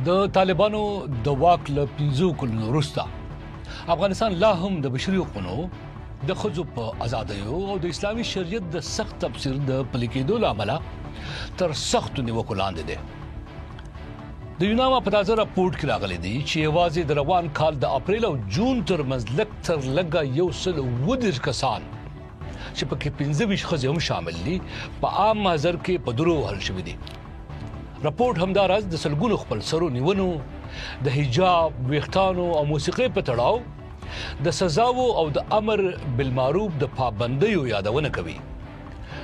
د طالبانو د واک له 15 کلونو وروسته افغانستان لا هم د بشري حقوقو د ښځو په ازادیو او د اسلامي شریعت د سخت تفسیر د پلي کېدو له امله تر سختو نیوکو لاندې دی. د یوناما په تازه راپورټ کې راغلی دی چې یوازې د روان کال د اپریل او جون ترمنځ لږ تر لږه 130 کسان چې پکې 15 ښځې هم شامل دي په عام محضر کې په درو وهل شوي دي. راپورټ همداراز د سلګونو خپل سرو نیونو د حجاب، ویښتانو او موسیقۍ په تړاو د سزاو او د امر بالمعروف د پابندیو یادونه کوي.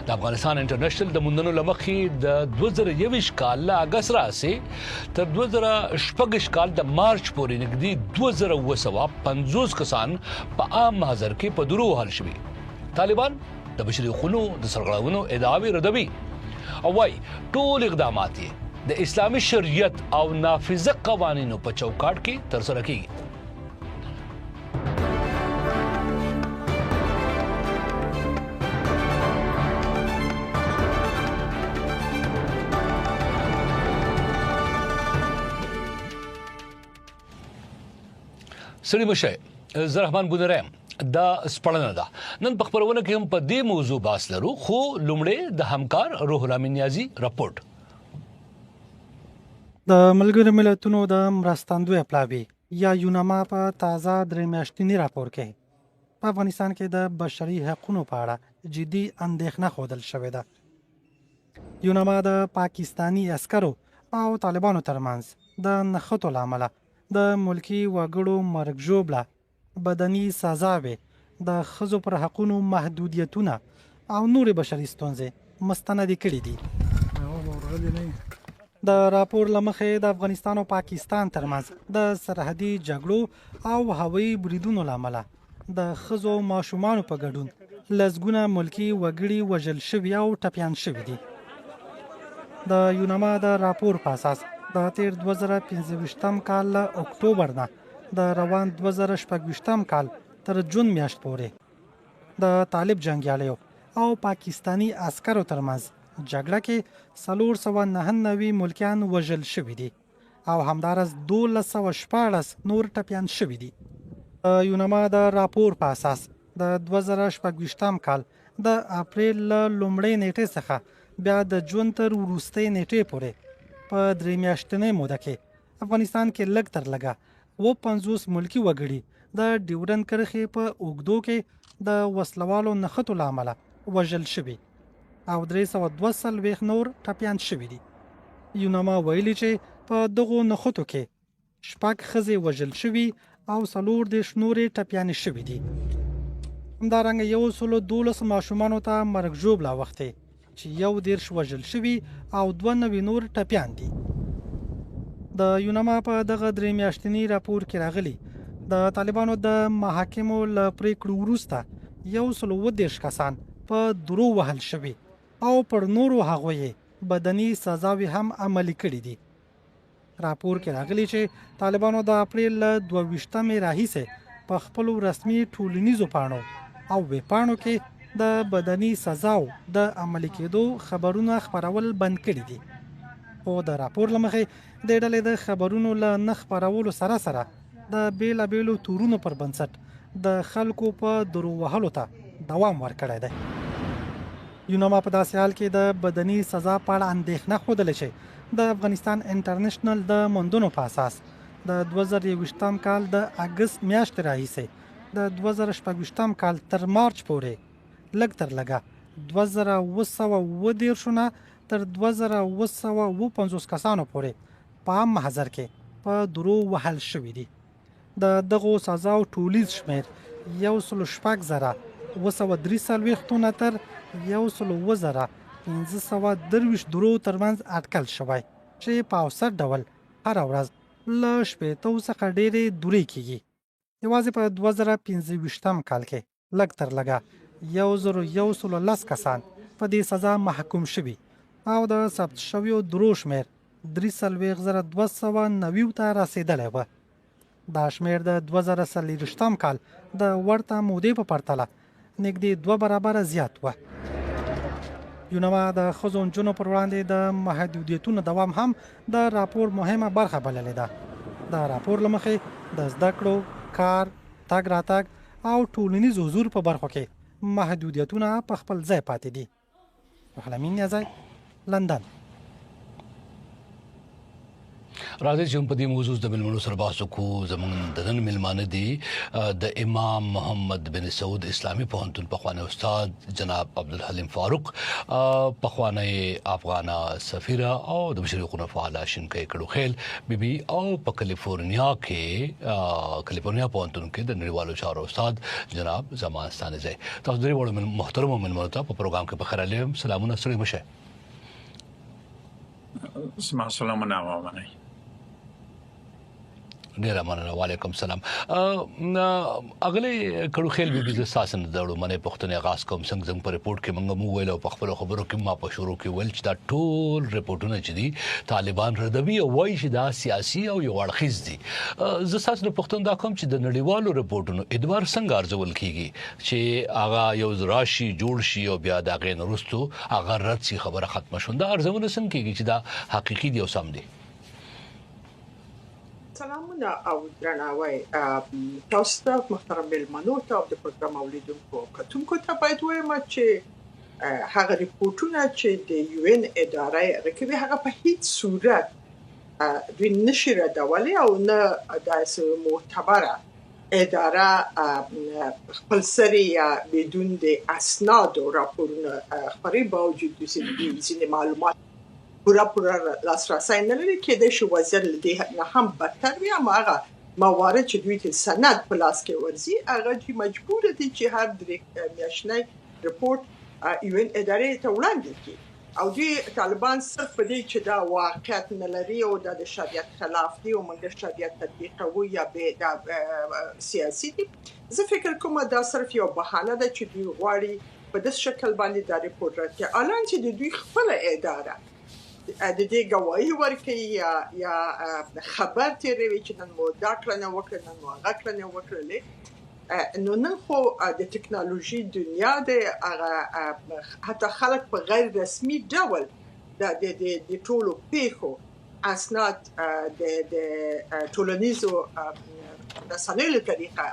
د افغانستان انټرنیشنل د موندنو لمخې د 2021 کال له اګست راهیسې تر 2016 کال د مارچ پورې نږدې 2950 کسان په عام محضر کې په درو وهل شوي. طالبان د بشري حقوقو د سرغړونو ادعاوې ردوي او وايي ټول اقدامات یې د اسلامي شریعت او نافذه قوانینو په چوکاټ کې ترسره کیږي. سړي مشه زه رحمان بونرم دا سپړنه ده. نن په خبرونه کې هم په دې موضوع بحث لرو، خو لومړی د همکار روح الله نیازي راپورټ. د ملګرو ملتونو د مرستندوی پلاوی یا یوناما په تازه درې میاشتني راپور کې په افغانستان کې د بشري حقوقو په اړه جدي اندېښنه ښودل شوې ده. یوناما د پاکستانی عسکرو او طالبانو ترمنځ د نښتو له امله د ملکی وګړو مرګ ژوبله، بدني سزاوې، د ښځو پر حقونو محدودیتونه او نورې بشري ستونزې مستندې کړي دي. د راپور له مخې د افغانستان او پاکستان ترمنځ د سرحدي جګړو او هوایي بریدونو له امله د ښځو او ماشومانو په ګډون لسګونه ملکي وګړي وژل شوي او ټپیان شوي دي. د یوناما د راپور په اساس د تیر 2015 کال له اکتوبر نه د روان 2016 کال تر جون میاشت پورې د طالب جنګیالیو او پاکستانی عسکرو ترمنځ جګړه کې 499 ملکیان وژل شوي دي او همدارس 1214 نور ټپیان شوي دي. یوناما د راپور په اساس د 2016 کال د اپریل له لومړۍ نیټې څخه بیا د جون تر وروستۍ نیټې پورې په درې میاشتنۍ موده کې افغانستان کې لږ تر لږه 50 ملکي وګړي د ډیورند کرښې په اوږدو کې د وسلوالو نښتو له امله وژل شوي او 342 نور ټپیان شوي دي. یوناما ویلي چې په دغو نښتو کې 6 ښځې وژل شوي او 40 نورې ټپیانې شوي دي. همدارنګه 112 ماشومانو ته مرګ ژوبله اوښتې چې 11 وژل شوي او 92 نور ټپیان دي. د یوناما په دغه درې میاشتني راپور کې راغلي د طالبانو د محاکمو له پریکړو وروسته 130 کسان په درو وهل شوي او پر نورو هغوی بدني سزاوې هم عملي کړي دي. راپور کې راغلي چې طالبانو د اپریل له 22 راهیسې په خپلو رسمي ټولنیزو پاڼو او ویبپاڼو کې د بدني سزاو د عملي کېدو خبرونه خپرول بند کړي دي. خو د راپور له مخې د ډلې د خبرونو له نه خپرولو سره سره د بیلابیلو تورونو پر بنسټ د خلکو په درو وهلو ته دوام ورکړی دی. یوناما په داسې حال کې د بدني سزا په اړه اندېښنه ښودلې چې د افغانستان انټرنیشنل د موندنو په اساس د 2021 کال د اګست میاشتې راهیسې د 2016 کال تر مارچ پورې لږ تر لږه 2710 نه تر 2750 کسانو پورې په عام محضر کې په درو وهل شوي دي. د دغو سزاو ټولیز شمیر 1,000,943 نه تر 1,000,523 درو ترمنځ اټکل شوی چې په اوسط ډول هره ورځ له 80 څخه ډېرې دورې کیږي. یوازې په 2015 کال کې لږ تر لږه 1,110 کسان په دې سزا محکوم شوي او د ثبت شویو درو شمیر 43,290 ته رسیدلی و. دا شمیر د 2024 کال د ورته مودې په پرتله نږدې 2 برابره زیات و. یونما د ښځو او نجونو پر وړاندې د محدودیتونو دوام هم د راپور مهمه برخه بللې ده. د راپور له مخې د زده کړو، کار، تګ راتګ او ټولنیز حضور په برخو کې محدودیتونه په خپل ځای پاتې دي. روح الامین نیازی، لندن. راځي چې په دې موضوع د ملمنو سره بحث وکړو. زموږ د نن ملمانه دي د امام محمد بن سعود اسلامي پوهنتون پخوانی استاد جناب عبدالحلیم فاروق، پخوانی افغانه سفیره او د بشري حقوقو فعاله شینکۍ کړوخیل بیبي او په کالیفورنیا پوهنتون کې د نړیوالو چارو استاد جناب زمان ستانزی. تاسو درې وړو محترمو ملمنو ته په پروګرام کې بخیر علیم سلامونه سره مشه. سلامونه ومنئ. ډیر مننه. وعلیکم السلام. اغلی کړوخیل بیبي د ساسن دړو منه پښتنې غاس کوم څنګه زم په ریپورت کې موږ ویل او په خپل خبرو کې ما په شروع کې ویل چې دا ټول ریپورتونه چې دي طالبان ردوي او وایي چې دا سیاسي او یو اړخیز دي. زه ساسن پښتون دا کوم چې د نړیوالو ریپورتونو ادوار څنګه ارزول کیږي چې هغه یو راشي جوړ شي او بیا دا غین وروستو هغه رد شي خبره ختم شوه. دا ارزونه څنګه کیږي چې دا حقيقي دی او سم دی؟ سلامونه او درناوی تاسو ته محترم ملمنو ته د پروګرام اولیدونکو کتونکو ته باید وایم چې هغه ریپورتونه چې د یو ان ادارې راکوي هغه په هیڅ صورت دوی نشي ردولی او نه داسې معتبره اداره خپل سری یا بدون د اسناد او راپورونه خبري باوجود د ځینې معلومات پورا لاسرسی نه لري، کېدای شي وضعیت له دې نه هم بدتر وي. اما هغه موارد چې دوی ته سند په لاس کې ورځي هغه چې مجبور دي چې هر درې میاشتنی ریپورت یو ان ادارې ته وړاندې کړي او دوی طالبان صرف په دې چې دا واقعیت نه لري او د شریعت خلاف دي او موږ شریعت تطبیقوي یا به سیاسي دي. زه فکر کوم دا صرف یو بهانه ده چې دوی غواړي په داس شکل باندې دا ریپورت راکړي، الان چې د دوی خپل اداره د دې گواهی ورکړي یا خبر تیروي چې نن مو دا کړنه وکړه، نن مو هغه کړنه وکړلې. نو نن خو د ټکنالوژي دنیا د حتی خلک په غیر رسمي ډول د ټولو پیښو اسناد د ټولنیزو رسنیو له طریقه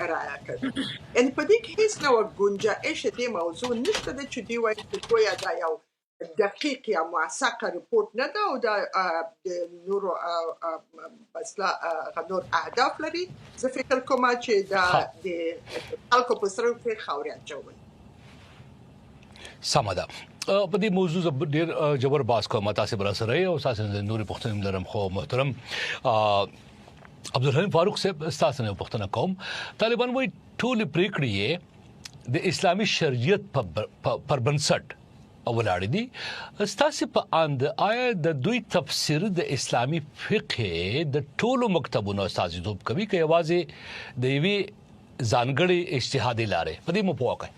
ارائه کوي. یعنې په دې کې هیڅ ډول ګنجایش دې موضوع نشته ده چې دوی وایي چې ګویا دا یو دقیق یا موثقه ریپورت نه ده او د نورو نور اهداف لري. زه فکر کوم چې دا د خلکو په سر کې خاورې اچوي. سمه ده. په دې موضوع ډیر جبر باس کوم تاسو بر سره او اساسا د نوري پښتون لرم خو محترم عبدالحلیم فاروق صاحب تاسو نه پښتنه کوم. طالبان وایي ټول پریکړې د اسلامي شریعت پر بنسټ اولاړ دي. ستاسو په اند آیا د دوی تفسیر د اسلامي فقه د ټولو مکتبونو استازیتوب کوي که یوازې د یوې ځانګړې اجتهادي لارې په دې مو پوهه؟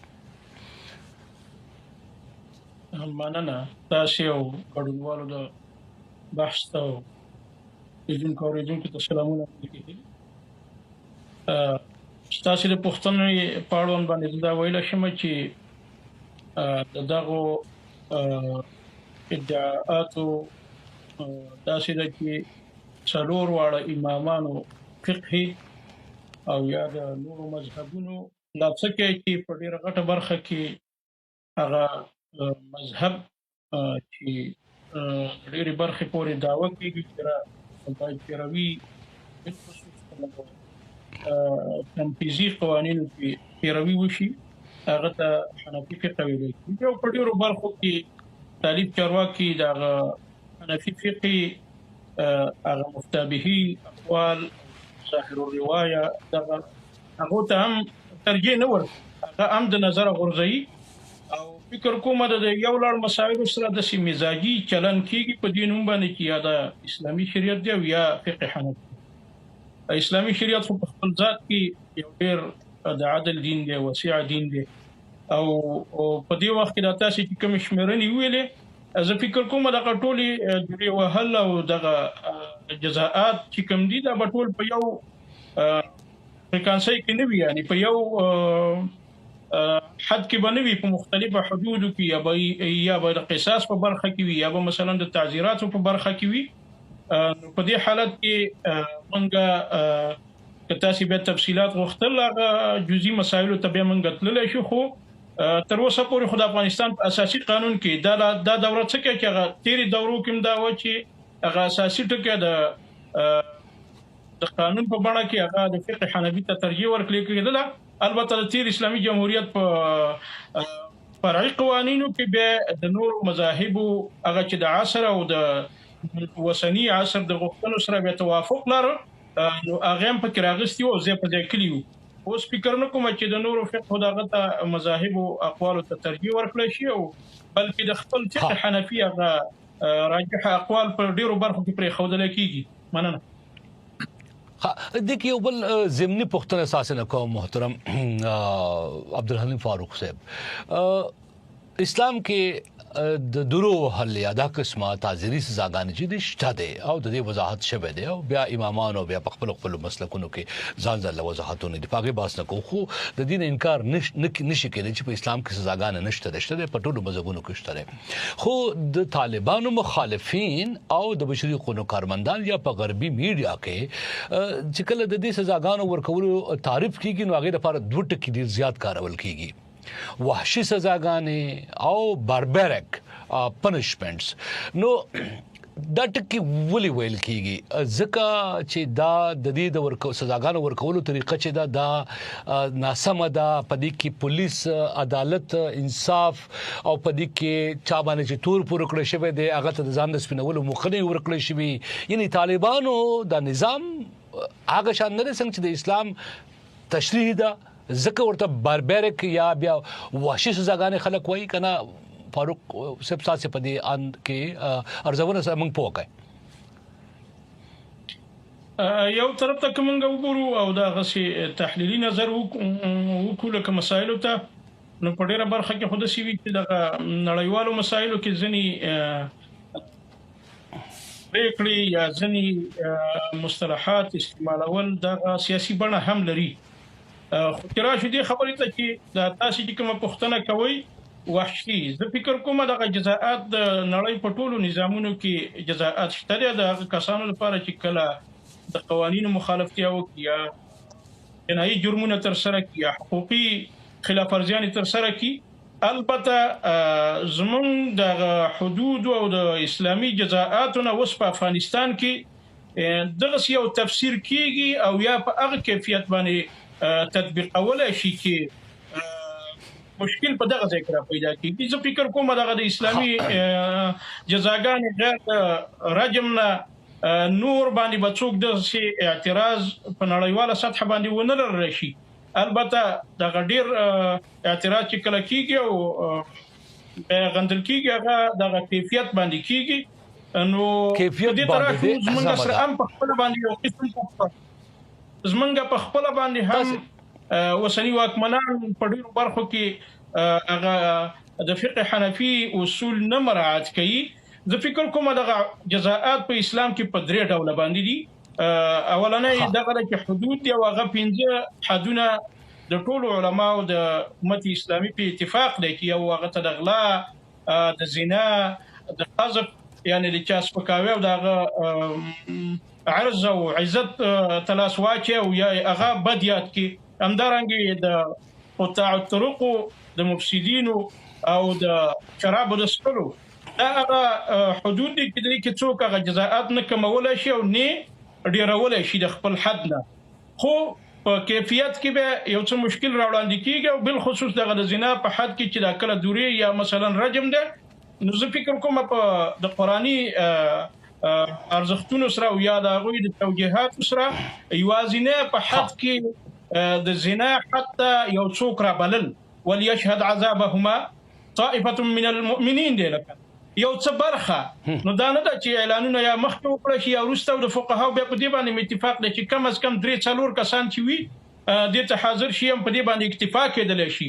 مننه. تاسو یو ګډونوالو د بحث ته اوریدونکو ته سلامونه وکړي. تاسو د پښتنې په اړه باندې دا ویل شم چې دغه ادعاءاتو داسې ده چې څلور واړه امامانو فقهي او یا د نورو مذهبونو لا څه کوي چې په ډېره غټه برخه کې هغه مذهب چې ډېرې برخې پورې دعوه کوي چې باید پیروي تنفیذي قوانینو کې پیروي وشي، هغه ته حنفي فقه ویل کېږي. یو په ډېرو برخو کې طالب چارواکي د حنفي فقه هغه مفتابهي اقوال ظاهر الروايه دغه هغه ته هم ترجیح نه ورکوي، هغه هم د نظر غورځوي او فکر کوم د یو لړ مسایلو سره د مزاجي چلن کېږي په دې نوم باندې چې یا د اسلامي شریعت دی او یا فقه حنفي. اسلامي شریعت خو په خپل ذات کې یو ډېر د عدل دین دی، وسیع دین دی او په دې وخت کې د تاسو چې کوم شمیرنې ویلې زه فکر کوم د ټولي جوړې وهل او دغه جزاءات چې کوم دي دا ټول په یو فریکانسي کې نه وي، یعنی په یو حد کې بنوي په مختلفو حدودو کې یا به د قصاص په برخه کې وي یا به مثلا د تعزیراتو په برخه کې وي. په دې حالت کې مونږ که تاسو به تفصيلات غوښتل هغه جزئي مسایلو ته به مونږ تللی شو، خو تر اوسه پورې خو د افغانستان په اساسي قانون کې دا دوره څه کوي چې هغه تیری دورو کې دا و چې هغه اساسي ټکی د قانون په بڼه کې هغه د فقه حنفي ته ترجیح ورکړل کېدله. البته د تیر اسلامي جمهوریت په فرعي قوانینو کې به د نور مذاهب هغه چې د عصر او د وسنی عصر د غوښتنو سره به توافق لري، نو هغه هم په راغستي او زه په دې کلیو اوس فکر نه کوم چې د نورو فقه دغه ته مذاهب او اقوال ته ترجیح ورکړل شي، او بلکې د خپل فقه حنفي هغه راجح اقوال په ډیرو برخو کې پرې ښودل کیږي. مننه. देखिए बल ज़िमनी पुख्तन एहसास न को मोहतरम अब्दुल फारूक साहब इस्लाम के درو حل یا دا قسمه تعزیری سزاګانې چې د شته ده او د دې وضاحت شوه ده او بیا امامانو بیا خپل مسلکونو کې ځان وضاحتونه دي پاګه باس نه کو، خو د دین انکار نشي کېدای چې په اسلام کې سزاګانې نشته په ټولو مذهبونو کې شته، خو د طالبانو مخالفین او د بشري حقوقو کارمندان یا په غربي میډیا کې چې کله د دې سزاګانو ورکولو تعریف کیږي نو هغه لپاره دوه ټکي ډیر زیات کارول کیږي، وحشي سزاګانې او باربریک پنشمنټس. نو دا ټکی ولې ویل کیږي ځکه چې دا د دې د سزاګانو ورکولو طریقه چې دا ناسمه ده، پدې کې پولیس عدالت انصاف او پدې کې چا باندې چې تور پور کړی شوی دی هغه ته ځان د سپینولو مخنی ورکړی شوی، یعنی طالبانو دا نظام هغه شان نه څنګه چې د اسلام تشریح ده ځکه ورته باربریک یا بیا وحشي سزاګانې خلک وایي کنه. فاروق صاحب تاسو په دې ان کې ارزونه سره موږ پوهه یو طرف ته کومه وګورو او دا غسي تحلیلي نظر وکړو کوم مسایل ته، نو په ډیره برخه کې خود سي وی چې د نړیوالو مسایلو کې ځنی پریکړې یا ځنی مصطلحات استعمالول د سیاسي بڼه هم لري. خو ترا شو دي خبرې ته چې دا تاسو چې کومه پښتنه کوي وحشي، زه فکر کوم دا جزاءات د نړۍ په ټولو نظامونو کې جزاءات شته د کسانو لپاره چې کله د قوانینو مخالفتیا وکړي یا جنایي جرمونه تر سره کړي یا حقوقي خلاف ورزیانې تر سره کړي. البته زمون د حدود او د اسلامي جزاءاتونه اوس په افغانستان کې دغه یو تفسیر کیږي او یا په هغه کیفیت باندې تطبیق اول شي چې مشکل په دغه ځای کې پیدا کیږي. زه فکر کوم دغه د اسلامي جزاګانې غیر رجم نه نور باندې بڅوک د اعتراض په نړیواله سطح باندې ونه لري شي. البته دغه ډیر اعتراض چې کله کیږي او غندل کیږي هغه دغه کیفیت باندې کیږي، نو کیفیت باندې موږ سره هم په خپل باندې یو قسم زمونږ په خپل باندې هم وسنی واکمنان په ډیرو برخو کې هغه د فقه حنفي اصول نه مراعات کوي. زه فکر کوم دغه جزاءات په اسلام کې په درې ډول باندې دي. اولنې دغه چې حدود دی او هغه 15 حدونه د ټولو علماو د امت اسلامي په اتفاق دی چې یو هغه تدغلا د زنا د قذف یعنی د چا سپکاوي او دغه عرض او عزت تلاش واچي او یا هغه بدیات کې همدارنګه د قطاع الطرق د مفسدين او د شراب د سکلو دا حدود دي چې څوک هغه جزاءات نه کمول شي او نه ډیرول شي د خپل حد نه، خو په کیفیت کې به یو څه مشکل راوړاندې کیږي او بل خصوص دغه د زنا په حد کې چې دا کله دوري یا مثلا رجم ده. نو زه فکر کوم په د قرآني ارزښتونو سره او یا د غوی د توجیهات سره یوازینه په حد کې د زنا حتی یو څوک را بلل وليشهد عذابهما طائفه من المؤمنين دی لکه یو څه برخه. نو دا نه ده چې اعلانونه یا مخکې وکړي شي یا وروسته د فقهاو بیا په دې باندې اتفاق دی چې کم از کم 3-4 کسان چې وي د ته حاضر شي هم په دې باندې اکتفا کېدلی شي.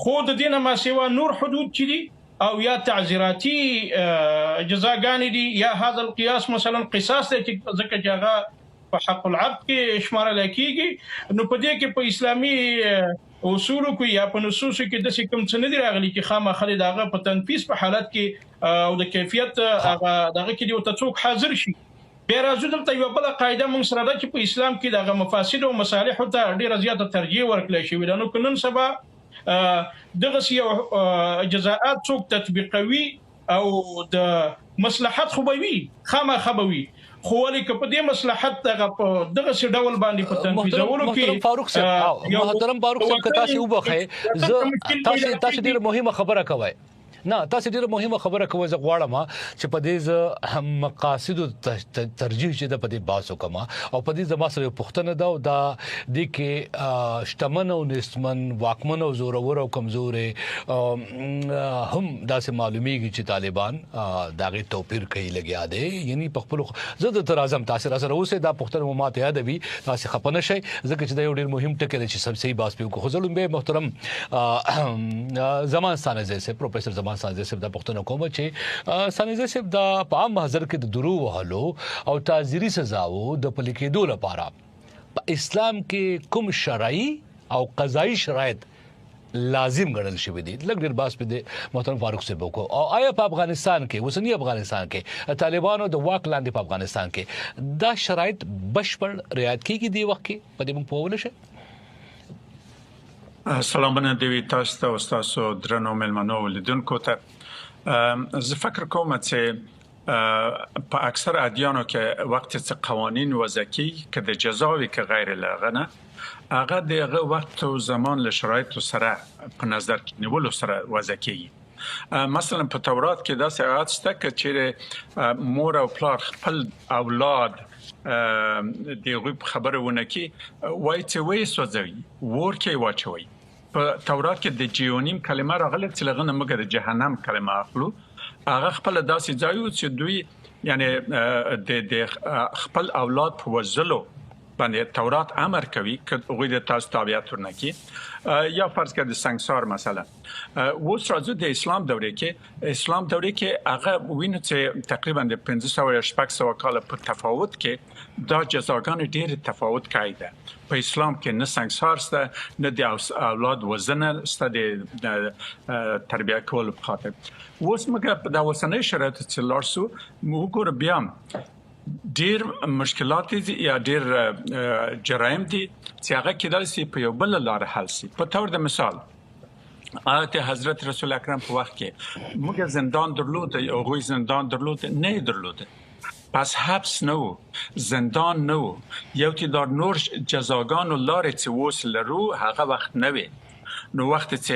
خو د دې نه ما سوا نور حدود چې دي او یا تعزیراتي جزاګانې دي یا هاذا القياس مثلا قصاص دی چې ځکه چې هغه په حق العبد کې شمارل کېږي. نو په دې کې په اسلامي اصول کو یا په نصوص کې د کوم څه نه دی راغلي چې خامخا دغه په تنفيذ په حالت کې او د کیفیت هغه دغه کې دی او څوک حاضر شي. بیا راځو دلته یو بل قاعده مونږ سره ده چې په اسلام کې دغه مفاسد او مصالح ته ډیره زیاته ترجیح ورکړل شوې ده. نو کنن سبا دغه یو جزاءات څوک تطبیقوي او د مصلحت خوبوي خامخا بوي خو ولې په دې مصلحت دغه څه ډول باندې په تنفيذولو کې محترم فاروق صاحب کتا سي وبخه تاسو ډیره مهمه خبره کوي. نه تاسو ډیره مهمه خبره کوي. زه غواړم چې په دې مقاصد ترجیح چې د په دې باسو کما او په دې زما سره پښتنه دا او دا د کې شتمن او نسمن واکمن او زورور او کمزوري هم داسې معلومیږي چې طالبان داغه توپیر کوي لګیا دي. یعنی په خپل زه د اعظم تاثیر سره اوسه دا پښتنه ماته یاد وي تاسو خپنه شي ځکه چې دا یو ډیر مهم ټکی دی چې سب صحیح باس په خو ظلم به محترم زمان سانزه سے پروفیسر زمان سانزه صاحب د پښتنو کوم چې سانزه صاحب د عام محضر کې د درو وهلو او تعزیری سزاو د پلیکېدو لپاره په اسلام کې کوم شرعي او قضایي شرایط لازم ګڼل شوی دي. لږ ډیر باس په محترم فاروق صاحب کو او آیا په افغانستان کې وسنی افغانستان کې طالبانو د واک لاندې په افغانستان کې دا شرایط بشپړ رعایت کیږي دی وخت کې په دې مونږ په ولشه. سلامونه دی تاسو ته او تاسو درنو ملمنو لیدونکو ته زه فکر کوم چې په اکثر ادیانو کې وخت چې قوانین وضع کی کې د جزاوي کې غیر لغنه هغه دغه وخت او زمان له شرایط سره په نظر کې نیول سره وضع کیږي. مثلا په تورات کې دا ساعت شته چې مور او پلار خپل اولاد دغه خبره ونه کی وای چې وې سوځوي ورکه واچوي. په تورات کې د جیونیم کلمه راغله چې لغنه موږ د جهنم کلمه اخلو. هغه خپل داسې ځایو چې دوی یعنی د خپل اولاد په وزلو باندې تورات امر کوي چې هغه د تاسو تابعیت ورنکي یا فرض کړه د سنگسار مثلا اوس راځو د اسلام دوره کې هغه ویني چې تقریبا د 1500 یا 600 کال په تفاوت کې دا جزاګان ډېر تفاوت کوي. په اسلام کې نه سنگسار سته نه د اولاد وزن سته د تربیه کول په خاطر. اوس موږ د وسنۍ شرایط چې لارسو موږ ګور بیا ډیر مشکلات دي یا ډیر جرایم دي چې هغه کېدل سي په یو بل لار حل سي. په تور د مثال آیت حضرت رسول اکرم په وخت کې موږ زندان درلود او غوي زندان درلود نه درلود پس حبس نو زندان نو یو چې دار نور جزاګان او لارې چې وصل لرو هغه وخت نه وي. نو وخت چې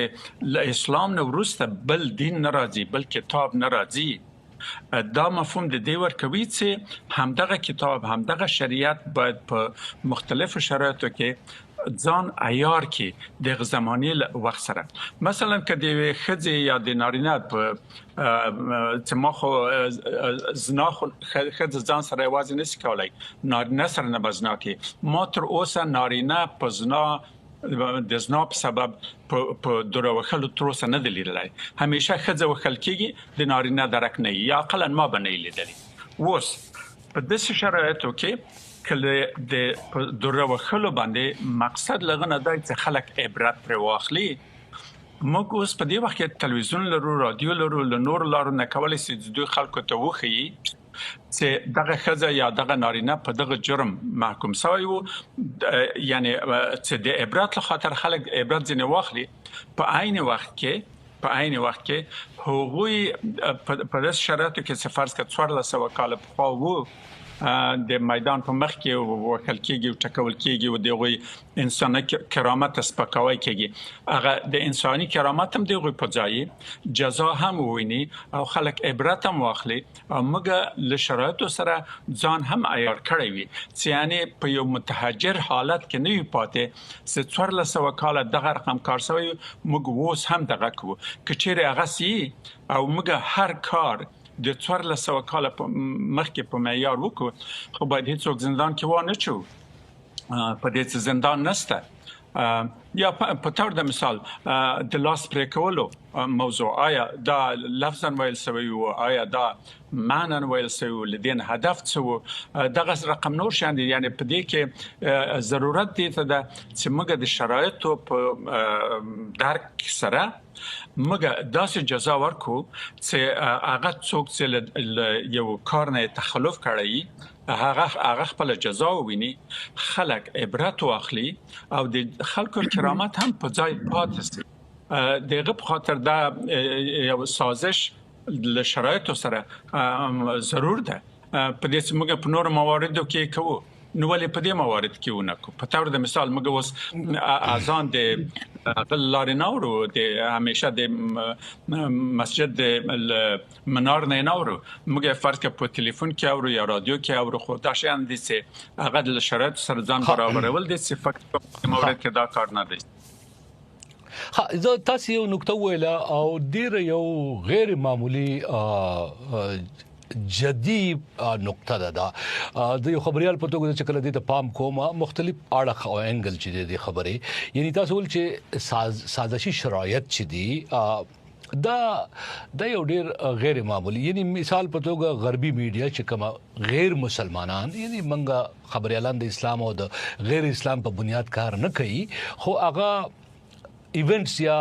اسلام نو ورسته بل دین ناراضي بل کتاب ناراضي دا مفهوم د دې ورکوي چې همدغه کتاب همدغه شریعت باید په مختلفو شرایطو کې ځان عیار کې د زماني وخت سره. مثلا کدی خځه یا د نارینه په چې ما خو زنا خځه ځان سره وازن نشي کولای نارینه سره نه بزنا کې ما تر اوسه نارینه په زنا د زنا په سبب په دوره وخلو تر اوسه نه دی لیدلای. همیشه خځه وخل کېږي د نارینه درک نه یا عقلا ما بنې لیدلی. اوس په داسې شرایطو کې کله د دوره وخلو باندې مقصد لغنه دی چې خلک عبرت پر واخلي. موږ اوس په دې وخت کې تلویزیون لرو رادیو لرو له نور لارو نه کولای شي د دوی خلکو ته وخی چې دغه خزه یا دغه نارینه په دغه جرم محکوم شوی وو یعنی چې د عبرت له خاطر خلک عبرت ځنه واخلي. په عین وخت کې هغوی په داس شرایطو کې سفارس کې 1400 کال په وو د میدان په مخ کې وکړل کېږي او ټکول کېږي او دغه انساني کرامت سپکاوی کېږي. هغه د انساني کرامت هم دغه په ځای جزا هم ویني او خلک عبرت هم واخلي او موږ له شرایطو سره ځان هم عیار کړی وي چې یعنی په یو متهجر حالت کې نه وي پاتې چې 1400 کال دغه رقم کار شوی موږ اوس هم دغه کوو کچېره هغه سي او موږ هر کار د 1400 کال مخکې په معیار وکړو خو باید هیڅوک زندان کې وانه چو په دې زندان نشته یا په تور د مثال د لاس پرې کولو موضوع آیا دا لفظا ویل سوی او آیا دا معنا ویل سوی لدین هدف څه دغه رقم نور شاندي یعنی په دې کې ضرورت دی ته د چې موږ د شرایطو په درک سره موږ داسې جزا ورکو چې هغه څوک چې یو کار نه تخلف کړی هغه خپل جزا وویني خلک عبرت واخلي او د خلکو کرامت هم په ځای پاتې شي دغه په خاطر دا یو سازش له شرایطو سره ضرور ده په دې چې موږ په نور مواردو کې کوو نو ولې په دې موارد کې ونکو په تور د مثال موږ اوس اذان د لاریناورو د همیشه د مسجد د منار نه ناورو موږ فرض کې په ټلیفون کې او یا رادیو کې او خو دا شی هم دي چې هغه د شرایط سره ځان برابرول دي چې فقط په مورد کې دا کار نه دی زه تاسو یو نقطه ویله او ډیر یو غیر معمولی جدي نقطه ده د یو خبريال په توګه چې کله د پام کومه مختلف اړخ او انګل چې د خبرې یعنی تاسو ول چې سازشي شرایط چې دي دا یو ډیر غیر معمولی یعنی مثال په توګه غربي میډیا چې کوم غیر مسلمانان یعنی منګه خبريالان د اسلام او د غیر اسلام په بنیاد کار نه کوي خو هغه ایونټس یا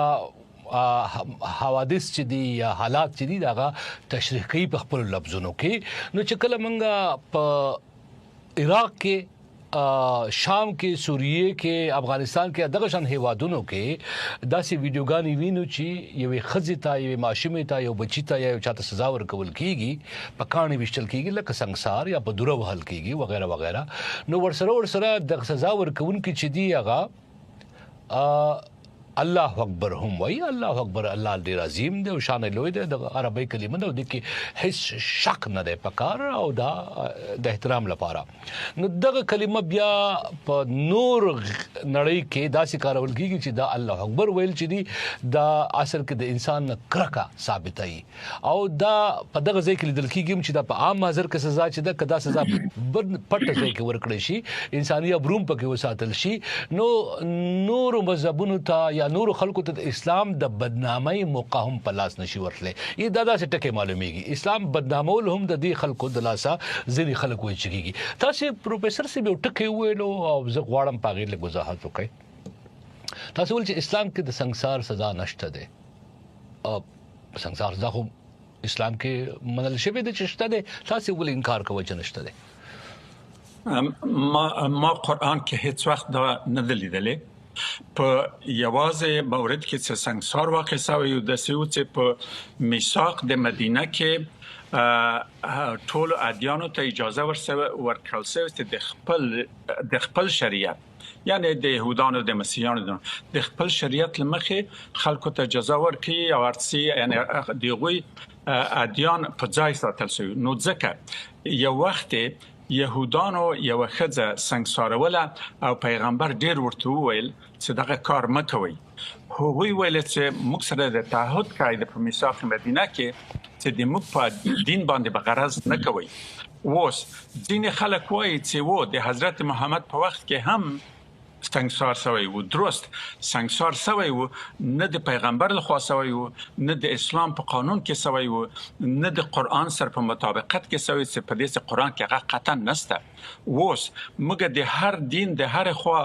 حوادث چې دي یا حالات چې دي داغه تشریح کوي په خپل لفظونو کې نو چې کله منګه په عراق کې شام کې سوریه کې افغانستان کې دغه شان هیوادونو کې داسې ویډیوګانی وینو چې یو خزیتا یو ماشومه تا یو بچیتا یا چاته سزا ورکول کیږي په کاني وشتل کیږي لکه سنگسار یا په دوره وهل کیږي وغیرہ وغیرہ نو ورسره د سزا ورکون کې چې دی هغه الله اکبر هم وای الله اکبر الله دې عظیم دی او شان لوی دی د عربی کلمه ده د کې هیڅ شک نه دی پکار او دا د احترام لپاره نو دغه کلمه بیا په نور نړۍ کې داسې کارول کیږي چې دا الله اکبر ویل چې دی دا اصل کې د انسان کرکا ثابتای او دا په دغه ځای کې لیدل کیږي چې دا په عام حاضر کې سزا چې دا کدا سزا پټ ځای کې ورکړي شي انساني ابروم پکې وساتل شي نو نور مذهبونو ته یا نور خلکو ته اسلام د بدنامۍ موقع هم په لاس نشي ورتلې دا داسې ټکي معلومیږي اسلام بدنامول هم د دې خلکو د لاسه ځینې خلک وایي چې تاسو پروفیسور سی یو ټکی ویلو او زه غواړم په غیر له وضاحت وکړئ تاسو ول چې اسلام کې د سنگسار سزا نشته ده او سنگسار سزا خو اسلام کې منل شوی د چشته ده تاسو ول انکار کوئ چې نشته ده ما قرآن کې هیڅ وخت دا نه لیدلې په یوازې مورد کې چې سنگسار واقع شوی او د سیو چې په میثاق د مدینه کې ټول ادیانو ته اجازه ورکړل شوی چې د خپل شریعت یعنی د يهودانو د مسیحیانو د خپل شریعت لمخې خلکو ته اجازه ورکړي او ارسي یعنی دغوی ادیان په ځای ساتل شوی نو ځکه یو وخت يهودانو یو خزه سنگساروله او پیغمبر ډیر ورته ویل چې دغه کار مکوي هغوی ویل چې موږ سره د تعهد کړی په میثاق مدینه کې چې د موږ په دین باندې به غرض نه کوي اوس ځینې خلک وایي چې و د حضرت محمد په وخت کې هم سنگسار شوی و درست سنگسار شوی و نه د پیغمبر له خوا شوی و نه د اسلام په قانون کې شوی و نه د قران سره په مطابقت کې شوی چې په دې قران کې هغه قطعا نشته اوس موږ د هر دین د هر خوا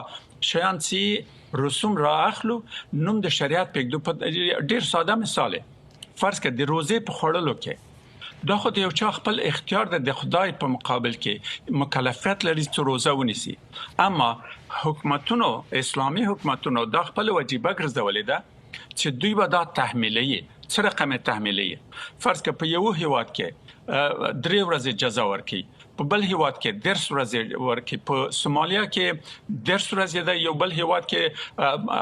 شیان چې رسوم را اخلو نوم د شریعت په ډیر ساده مثال فرض کړه د روزه په خړلو کې دا خو د یو چا خپل اختیار ده د خدای په مقابل کې مکلفیت لري چې روزه ونیسي اما حکومتونو اسلامي حکومتونو دا خپل واجبہ ګرځولې ده چې دوی به دا تحمیلي څه رقم تحمیلي فرض کړه په یو هیواد کې 3 ورځې جزا ورکړي په بل هیواد کې 10 ورځې ورکړي په سومالیا کې 10 ورځې ده یو بل هیواد کې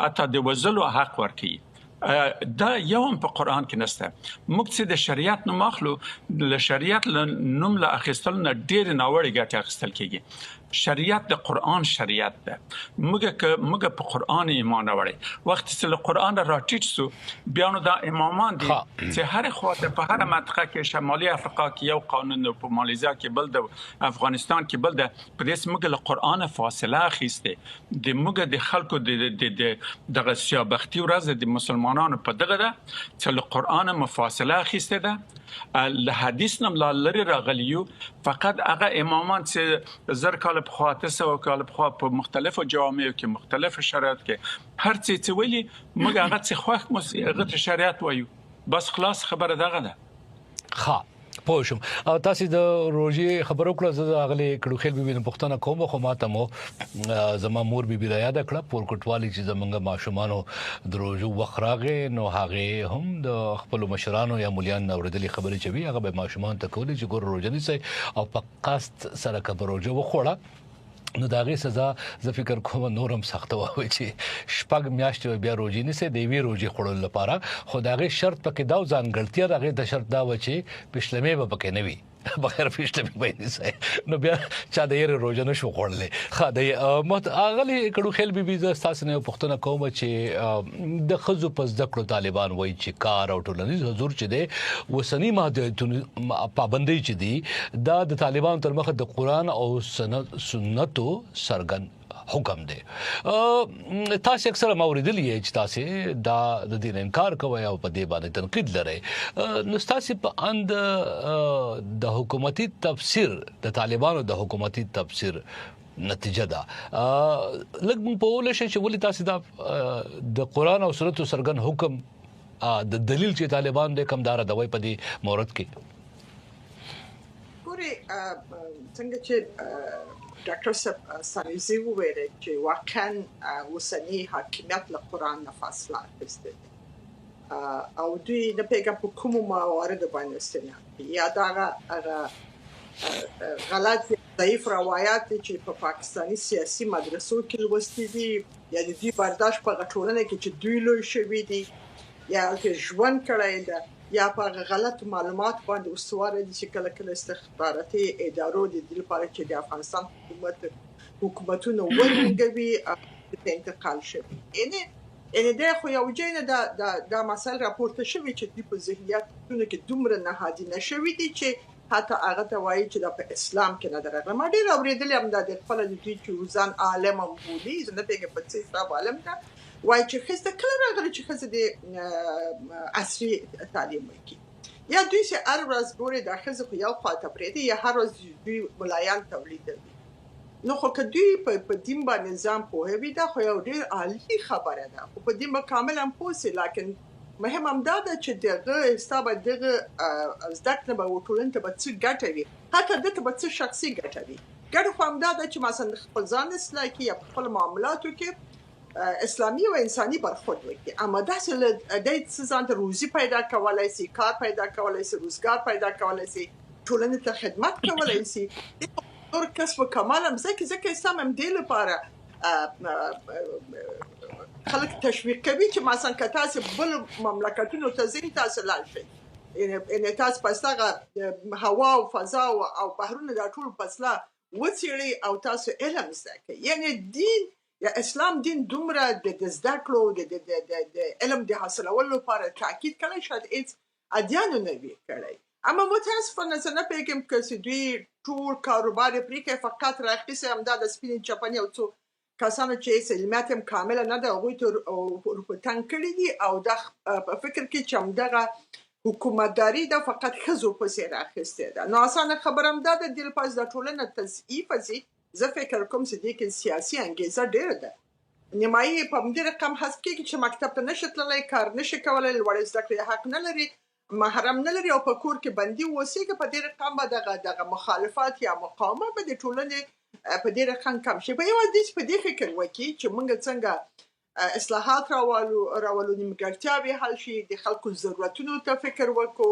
اته د وزلو حق ورکړي دا یو هم په قران کې نشته. موږ چې د شریعت نوم اخلو، له شریعت نوم له اخیستل نه ډېر ناوړه ګټه اخیستل کیږي. شریعت د قران شریعت ده. موږ په قران ایمان وړي. وخت چې له قران راټیټ سو بیا نو دا امامان دي چې هر خواته په هر منطقه کې شمالي افریقا کې یو قانون، په مالیزیا کې بل د افغانستان کې بل د په دې موږ له قران فاصله اخیسته. د موږ د خلکو د دغه سیابختي ورځ د مسلمانانو په دغه ده چې له قران مفاصله اخیسته ده. له حدیث نم لری راغلیو، فقط هغه امامان چې زر کال په خوا 900 کال په خوا په مختلفو جوامعو کې مختلف شرایط کې هر څه ویلي موږ هغه څه خوښ مو هغه شریعت وایو. بس خلاص خبره دغه ده. ها پوه شم. او تاسو د روزي خبرو کړو، زه غلي کړو خل به پښتنه کوم خو ماته مو زما مور به را یاد کړه پور کوټوالي چې زمونږ ماشومانو د روزو وخراغه نو هغه هم د خپل مشرانو یا مليان اوریدلې خبرې چوي، هغه به ماشومان ته کولې چې ګور روزنی سي او په قصد سره کبروجو وخوړه. نو دا غي سزا زه فکر کوم نورم سخت وای چې شپږ میاشتې بیا روزي نه سي دی وی روزي خړل لپاره. خو دا غي شرط پکې دا ځانګړتیا راغی د شرط دا و چې پښلمې به پکې نه وي بغیر پښلمې به نه سي. نو بیا چا د یې روزه نشو خړلې. خدای مت اغلی کډو خل بي بي تاسو نه پښتنه کوم چې د خزو پس ذکر طالبان وای چې کار او ټولنیز حضور چې دی وسنی محدودیتونو پابندۍ چې دی دا د طالبان تر مخه د قران او سنتو سرګن حکم دی. تاسو اکثر موریدلی چې تاسو دا د دین انکار کوي او په دې باندې تنقید لري. نو تاسو په اند د حکومتي تفسیر د طالبانو د حکومتي تفسیر نتیجه ده لږ مونږ په ولې چې ولې تاسو د قران او سنت سرګن حکم د دلیل چې طالبان د کمدار دوی په دې مورد کې ګوري څنګه چې ډاکټر سانیزي وویل چې واقعا وسنی حاکمیت له قران نه فاصله اخیسته او دوی نه پیګه په کوم موارد باندې استناد یا دا غلط ضعیف روایت چې په پاکستاني سیاسي مدرسو کې لوستي دي یا د دې برداشت په ټولنه کې چې دوی لوي شوي دي یا چې ژوند کړی ده یا په غلط معلومات باندې استواره دي چې کله کله استخباراتي ادارو د دې لپاره چې د افغانستان حکومتونو ولګوي د انتقال شوی. ان دا خو یو جین دا مسله راپورته شوی چې د ذهنیتونو کې دومره نهادي نشوي دي چې حتی هغه ته وایي چې د اسلام کې نه درغله. ما ډیر اوریدل هم د خپل د دې چې ځان عالم هم بولي زنه پیګه په څه حساب عالم ده وای چې خسته کله راغلی چې خسته د عصري تعلیم وکړي یا دوی چې هر ورځ ګوري د خزه خو یو خاطر پرې یا هر ورځ دوی ملایان تولیدوي. نو خو که دوی په دین باندې نظام پوهوي دا خو یو ډیر عالی خبره ده. خو په دین کامل هم پوسي لکن مهم هم دا ده چې دغه حساب دغه زدکړه به وټولن ته به څه ګټوي حتی د ته به څه شخصي ګټوي. ګټه خو هم دا ده چې مثلا خپل ځان اصلاح کړي یا خپل معاملاتو کې اسلامي او انساني برخورد وکړي. اما داسې د دې ځان ته روزي پیدا کولای شي، کار پیدا کولای شي، روزګار پیدا کولای شي، ټولنې ته خدمت کولای شي. نور کسب کمال هم ځکه سم هم دی لپاره خلک تشویق کوي چې مثلا که تاسو بل مملکتونو ته ځئ تاسو لاړ شئ. ان تاسو پسته هوا او فضا او بحرونه د ټول پسله وڅېړئ او تاسو علم زده کړئ. یعنی دین یا اسلام دین دومره د زده کړو د علم د حاصلولو لپاره تاکید کړی شاید هیڅ ادیان نه وي کړی. اما متاسفانه زه نه پوهېږم که دوی ټول کاروبار یې پرې کوي فقط راخیستې همدا د سپینې چپنې او څو کسانو چې هیڅ علمیت هم کامله نه ده هغوی ته روپوتنګ کړي دي او دا په فکر کې چې همدغه حکومتداري ده فقط ښځو پسې راخیستې ده. نو اسانه خبره هم دا ده دې لپاره د ټولنه تضعیفه شي. زه فکر کوم چې دې کې سیاسي انګیزه ډېره ده. نیمایي په همدې رقم حسب کېږي چې مکتب ته نشي تللی، کار نشي کولی، لوړې زده کړې حق نه لري، محرم نه لري او په کور کې بندي اوسېږي. په دې رقم به دغه مخالفت یا مقاومت به د ټولنې په دې رقم کم شي. په یوازې دې په دې فکر وکړي چې موږ څنګه اصلاحات راولو، نیمګړتیاوې حل شي، د خلکو ضرورتونو ته فکر وکړو،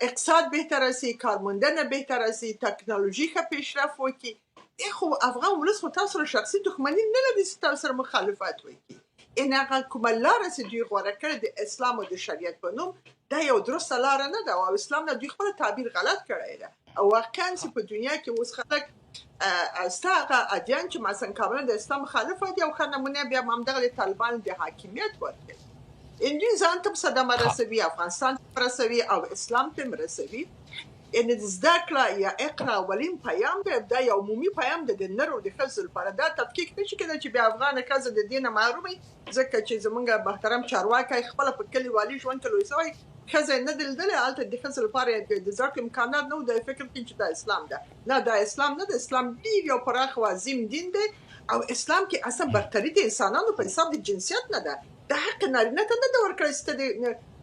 اقتصاد بهتر شي، کارموندنه بهتر شي، ټکنالوژي ښه پیشرفت وکړي. خو افغان ولس خو تاسو سره شخصي دښمني نه لري چې تاسو سره مخالفت وکړي. ان هغه کومه لار چې دوی غوړه کړې د اسلام او د شریعت په نوم دا یو درسته لار نه ده او اسلام نه دوی خپل تعبیر غلط کړی دی او واقعا چې په دنیا کې اوس خلک استاغه ادیان چې مثلا کامل د اسلام مخالف دي او خنمونه بیا همدغه طالبان د حاکمیت ورته انجین ځان ته صدمه رسوي افغانستان رسوي او اسلام ته رسوي ان زده کړه یا اقرا ولیم پیام دی دا یو عمومي پیام دی د نرو د ښځو لپاره دا تفکیک نشي کېدای چې بیا افغانه ښځه د دینه محرومي ځکه چې زمونږ محترم چارواکي خپل په کلی والی ژوند ته لوي سوی ښځه نه دلدل الته د ښځو لپاره د ځکه امکانات نو د فکر کې چې دا اسلام ده نه دا اسلام نه د اسلام دی یو پراخ او عظیم دین دی او اسلام کې اصلا برتري د انسانانو په حساب د جنسیت نه ده د حق نارینه ته نه د ورکړل ست د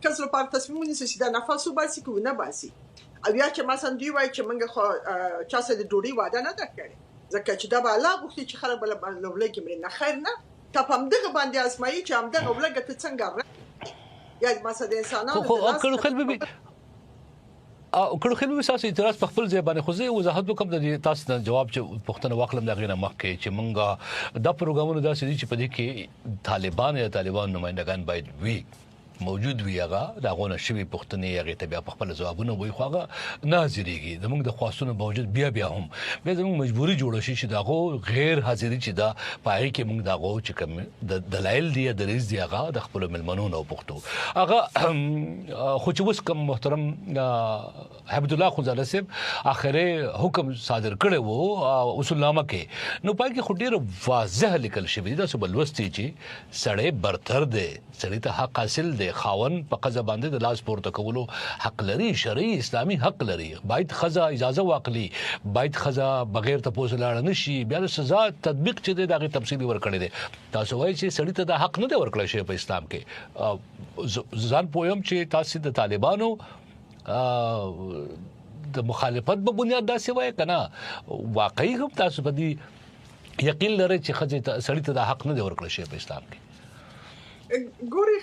ښځو لپاره تصمیم ونیسي چې دا نفس وباسي کو نه باسي او یا چې مثلا دی وای چې موږ خو چا سره د ډوډۍ وعده نه ده کړې ځکه چې دا به الله غوښتي چې خلک بل لوګي مړي نه خیر نه ته په همدغه باندې ازمایي چې همدغه ولګه ته څنګه یا مثلا د انسانانو خو کړو خلک به کړو خلک به ساسي اعتراض په خپل ځای باندې خو زه وضاحت وکم د تاسو د جواب چې پښتنه واخلم دا غینه مخکې چې مونږه دا پروګرامونه داسې دي چې په دې کې طالبان نمائندگان باید وي موجود وي هغه دا غونه شوی پښتنې هغه ته بیا په خپل ځوابونه وای خو هغه ناظریږي زموږ د خواستونو باوجود بیا هم به زموږ مجبوری جوړ شي چې داغه غیر حاضری چې دا پای کې موږ داغه چې کوم د دلایل دی د ریز دی هغه د خپل ملمنو نو پښتو هغه خو چې وس کوم محترم عبد الله خزاله صاحب اخره حکم صادر کړي وو اصول نامه کې نو پای کې خډیر واضح لیکل شوی دا سبل وستي چې سړی برتر دی سړی ته حق حاصل دی خاون په قضا باندې د لاس پورته کولو حق لري شرعي اسلامي حق لري باید خزا اجازه واقعي باید خزا بغیر ته پوزلاړ نشي بیا د سزا تطبیق چې دغه تفصیلی ورکړي دي تاسو وایي چې سړی ته د حق نه دی ورکړل شي په اسلام کې ځان پویم چې تاسو د طالبانو د مخالفت په بنیاد داسې وایي کنه واقعي هم تاسو په دې یقین لرئ چې خځه سړی ته د حق نه دی ورکړل شي په اسلام کې ګوري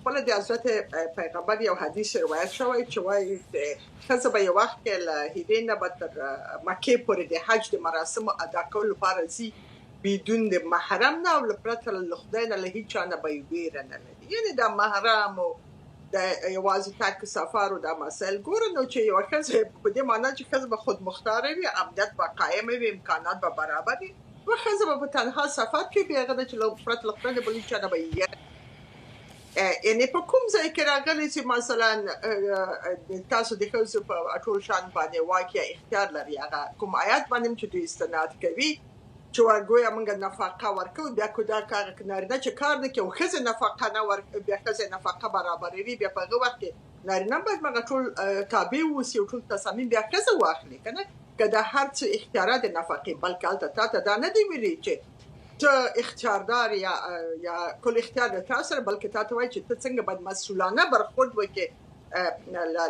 خپل د حضرت پیغمبر یو حدیث روایت شوی چې وایي خزه به یو وخت کې له هدې نه به تر مکې پورې د حج د مراسمو ادا کولو لپاره ځي بدون د محرم نه او پرته له خدای نه له هیڅ چا نه به یې ویره نه لري یعنې د محرم او د یوازې تګ سفر او د مسایل ګوره نو چې یو ښځه په دې معنی چې ښځه به خود مختاره وي امنیت به قایم وي امکانات به برابر وي و ښځه به په تنها سفر کې بیا هغه چې له پرته له خدای نه به هیڅ چا نه به یې یعنې په کوم ځای کې راغلی چې مثلا تاسو د ښځو په ټول شان باندې واقع اختیار لري هغه کوم آیات باندې چې دوی استناد کوي چې ورګویا موږ نفقه ورکو بیا کو دا کار نارینه چې کار نه کوي ښځه نفقه نه ورکوي بیا ښځه نفقه برابروي بیا په هغه وخت کې نارینه باید موږ ټول تابع اوسي او ټول تصامیم بیا ښځه واخلي کنه که دا هر څه اختیارات نفقه بلکې البته دا نه دی ویلي چې ته اختیاردار یا کل اختیار د تاسو بلکې تاسو وایي چې ته څنګه باید مسؤلانه برخورد وکړې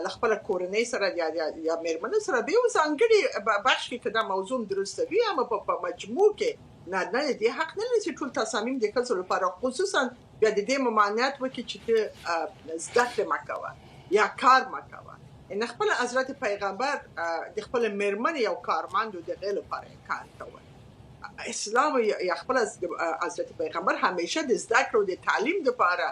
ل خپل کورنۍ سره یا میرمنو سره به وسانګړي بخش کې کدا موضوع درسته وي اما په مجموع کې نه دې حق نه لري چې ټول تصامیم د کسو لپاره خصوصا بیا د دې ممانعت وکړي چې زده کړه مکوه یا کار مکوه ان خپل حضرت پیغمبر د خپل میرمن یو کارمند د غیر لپاره کار کوي اسلام یا خپل حضرت پیغمبر همیشه د زده کړو د تعلیم لپاره